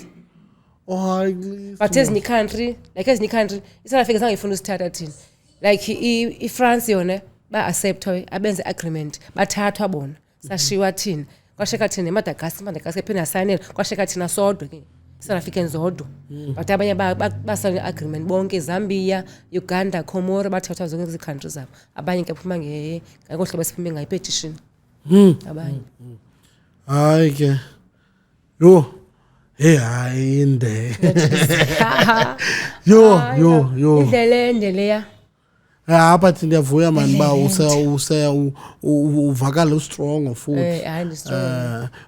but ezinye country iSouth Africa zange ifuna usithatha thina like iFrance yona ba-acceptwa abenze agreement bathathwa bona sashiywa thina kwashiyeka thina eMadagascar ephinde asayinela kwashiyeka thina sodwa ke South Africans zodwa but abanye basale agreement bonke Zambia Uganda Comoro bathatha zonke lezi countries zabo abanye ke phuma ngohlobo siphume ngayi petition abanye hayi ke yo hayi inde yo indlela ya apha thina ndiyavuya man ba uvakala strong futhi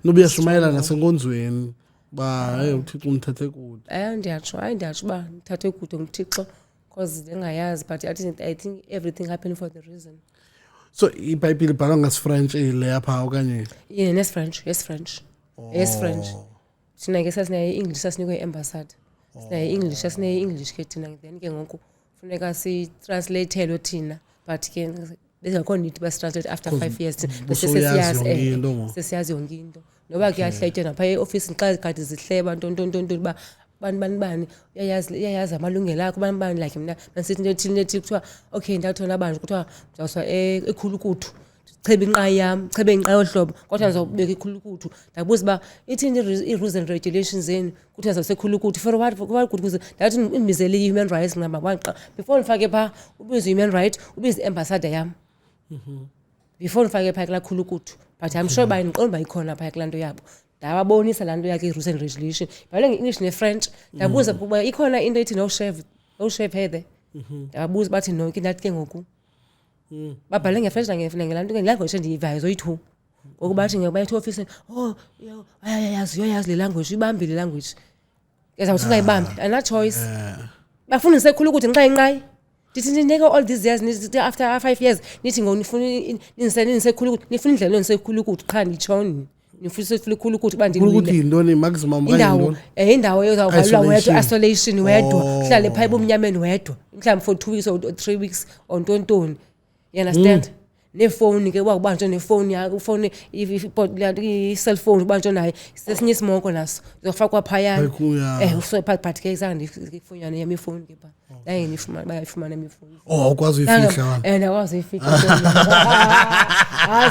nobuya shumayela nasenkonzweni ba uThixo umthathe kude ndiyatsho ba ngithathe kude nguThixo because engayazi but I think everything happened for the reason. So iBhayibheli ibhalwa ngesifrench ile apha okanye yes French thina ke sasinaye English sasinikwe embassy sinaye English ke thina then ke ngoku funeka si translate thina but ke bezakho need bas translate after 5 years bese sesiyazi yonke into noba kuyahletywa napha eoffice xa ikade zihleba ntonto ba bani uyayazi amalungelo akho bani like mina nasithi into ethi kuthiwa okay ndathola abantu kuthiwa uzawuswa ekhulukuthu chebe inqa yohlobo kodwa ngizobeka ikhulukuthu ndabuza ba ithini i-rules and regulations zenu kuthi azasekhulukuthu for what kuze ndathi imizele i-human rights number 1 before nifake pha ubize human right ubize ambassador yam before nifake pha kula khulukuthu but I'm sure ba niqonda bayikhona pha kula nto yabo ndababonisa la nto yakhe i-rules and regulation bale nge-English ne-French ndabuza kuba ikhona into ethi no shave here ndabuza bathi no ke ndathi ke ngoku babhale nge-French nangelanto ke language endiyivayo zoyi-2 ngoku bathi ngebayethu office ayayazi le language ibambile language ezawuthi ungayibambi ana choice bafuna ngisekhulu ukuthi nxa inqayi ndithi ndineke all these years after 5 years nithi ngonifuna nisekhulu ukuthi nifuna indlela nisekhulu ukuthi qha nditshoni nifuna ikhulu ukuthi bandilile ukuthi yintoni maximum indawo ezawuvalwa wedwa isolation wedwa uhlale pha ebumnyameni wedwa mhlawumbe for 2 weeks or 3 weeks on tontoni. You understand? Nefoni ke wakubanjwa nefoni yakho ufone i-cell phone ubanjwa nayo sesinye isimoko naso uzofakwa phayana usepha but ke isanga ndifonyana yami ifoni ke pha la ngifumana bayifumana imifoni ukwazi uyifihla akwazi uyifihla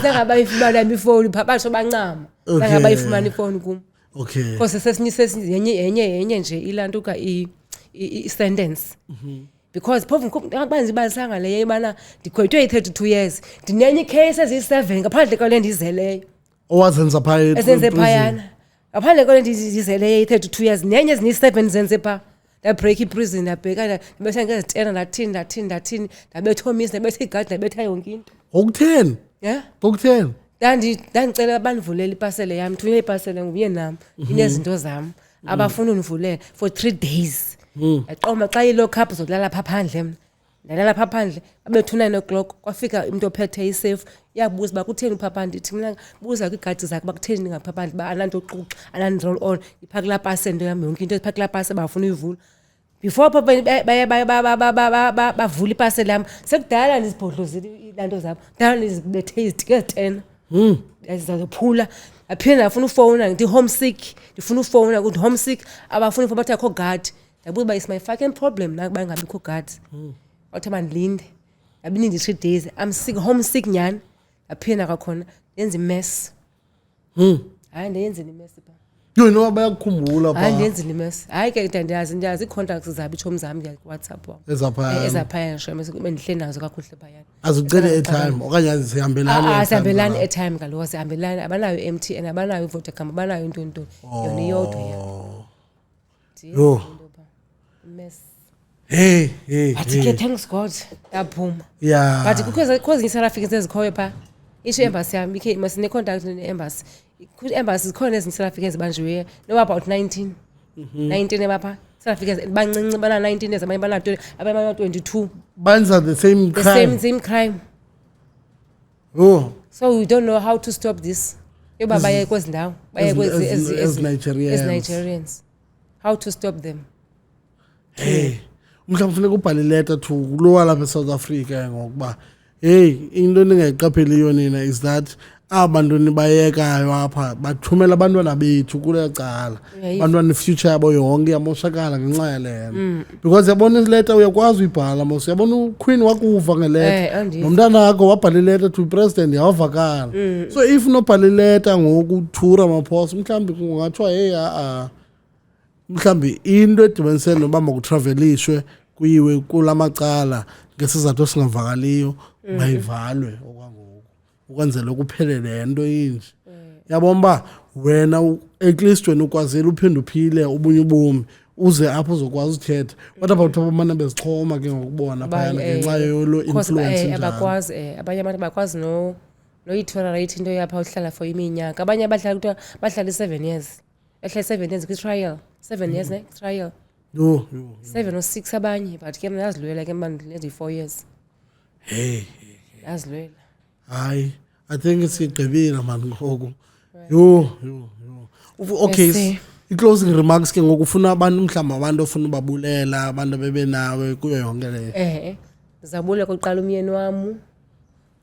sengaba ifumana imifoni pha basho bancama sengaba ifumana ifoni kum okay because sesinye yenye nje ilantuka i-sentence because phofu banzi basanga leyo bana ndikhwetwe i32 years ndinenye case ezi7 ngaphandle kwale ndizeleyo owazenza pha ezenze phayana ngaphandle kwale ndizeleyo i32 years nenye ezini7 zenze pha da break iprison abheka bese ngezitena ndathini ndabetho miss ndabetho igadi ndabetha yonke into ngoku10 ngoku10 ndandicela abandivulela ipasele yami thunywe ipasele nguye nami inezinto zami abafuna univulela for 3 days aqoma xa i-lock up uzolala pha phandle mina ndalala pha phandle abethu 9 o'clock kwafika umuntu ophethe isafe yabuza ba kutheni pha phandle ndithi mina buza kwigadi zakhe bakutheni ndingapha phandle ba ananto oquqa anani roll on ipha kula pase nto yami yonke into ipha kula pase bafuna uyivula before pha bavula ipase lami sekudala ndizibhodlozile ilanto zabo dala ndizibethe izitike 10 yazizophula aphinda afuna ufona ngithi homesick ndifuna ufona ukuthi homesick abafuna ufona bathi akho guard ndabuza ba is my fucking problem nakuba ngabikho guards wathi mandilinde abinindi 3 days I'm sick homesick nyani aphinda kwakhona yenza imess hayi ndenze imess pha yo no bayakukhumbula pha hayi ndenze imess hayi ke ndiyazi i-contacts zabo ichomi zami nge WhatsApp ezaphaya ngisho mase bendihle nazo kakuhle phayana azucela airtime okanye azihambelani airtime kaloku azihambelani abanayo MTN abanayo Vodacom abanayo into yona iyodwa yo mess hey but thanks God yaphuma yeah but because in South Africa ezikhoyo pha isho embassy yami ikhe masine contact ne-embassy embassy khona ezinye South Africans banjiwe no about 19 ebapha South Africans bancinci bana 19 ezamanye bana 20 abanye 22 banza the same crime so we don't know how to stop this yoba baye kwezi ndawo baye kwezi as Nigerians how to stop them mhlawumbe kufuneka ubhale letter to kulowa lapha eSouth Africa ngokuba into ningayiqapheliyo nina is that abantu nibayekayo apha bathumela abantwana bethu kule cala abantwana future yabo yonke yamoshakala ngenxa yalena because yabona iletter uyakwazi uyibhala mos yabona uQueen wakuva ngeletter nomntana wakho wabhala iletter to president yawavakala so if nobhala iletter ngokuthura amaphosa mhlawumbe kungathiwa mhlambi into edibanise noba makutravelishwe kuyiwe kulamacala ngesizathu singavakaliyo mayivalwe okwangoku ukwenzela kuphele lento inje yabona ba wena at least wena ukwazela uphinde uphile ubunye ubomi uze apho uzokwazi uthetha what about abamana bezixhoma ke ngokubona phayana ngenxa yolo influence abakwazi abanye abantu bakwazi no yitolerate into yapha uhlala for iminyaka abanye bahlala 7 years ehle 7 years kwi-trial 7 years trial no 7 or 6 abanye but ke mna yazilwela ke manje 4 years hey yazilwela hayi I think sigqibile man ngoku yo okay i-closing remarks ke ngokufuna abantu mhlamba abantu ofuna ubabulela abantu bebe nawe kuyo yonke le ngizabule koqala umyeni wami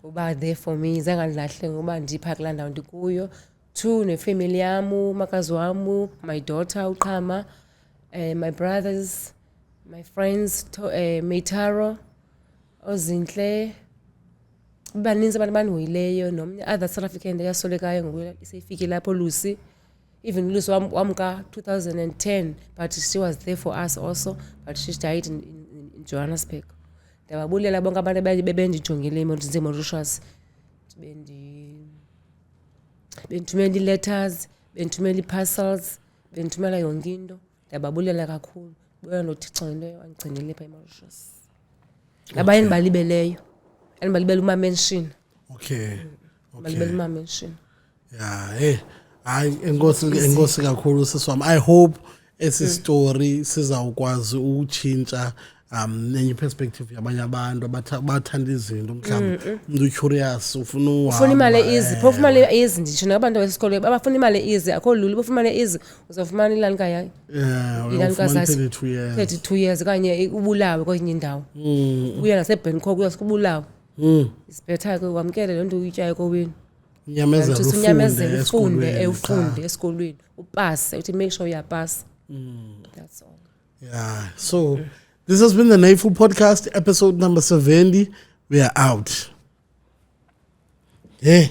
uba there for me zangandilahle ngoba ndipha kulaa ndawo ndikuyo 2 nefamily yami makazi wami my daughter uqhama my brothers my friends Meitaro ozinhle baninzi abantu abandihoyileyo nomnye other South African eyasolekayo ngoku iseyifike lapho Lucy even Lucy wamka 2010 but she was there for us also but she died in Johannesburg. Ndababulela bonke abantu bebendijongile eMauritius bendithumela letters bendithumela parcels bendithumela yonke into ndababulela kakhulu buya noThixo into wangigcinile lapha eMauritius abanye balibeleyo balibele uma-mention balibele uma-mention yeah hayi enkosi kakhulu siswami I hope esi story sizawukwazi ukutshintsha nenye perspective yabanye abantu abathanda izinto mhlawumbe umuntu curious ufuna imali easy phofu imali easy nditsho nabantu besikole abafuna imali easy akho lula ufuna imali easy uzofumana ilanka yayo ufumana 32 years kanye ubulawe kwenye indawo uya naseBangkok uyasukubulawa it's better ke wamkele lento uyityayo kowini unyamezele ufunde esikolweni upase uthi make sure uyapasa that's all yeah so this has been the Nayful Podcast, episode number 70. We are out. Hey.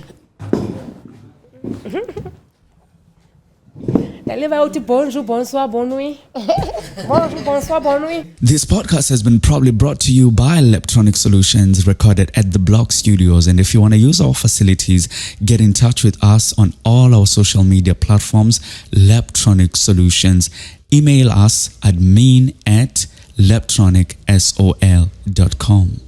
This podcast has been proudly brought to you by Leptronic Solutions, recorded at the Block Studios. And if you want to use our facilities, get in touch with us on all our social media platforms, Leptronic Solutions. Email us admin@leptronicsol.com.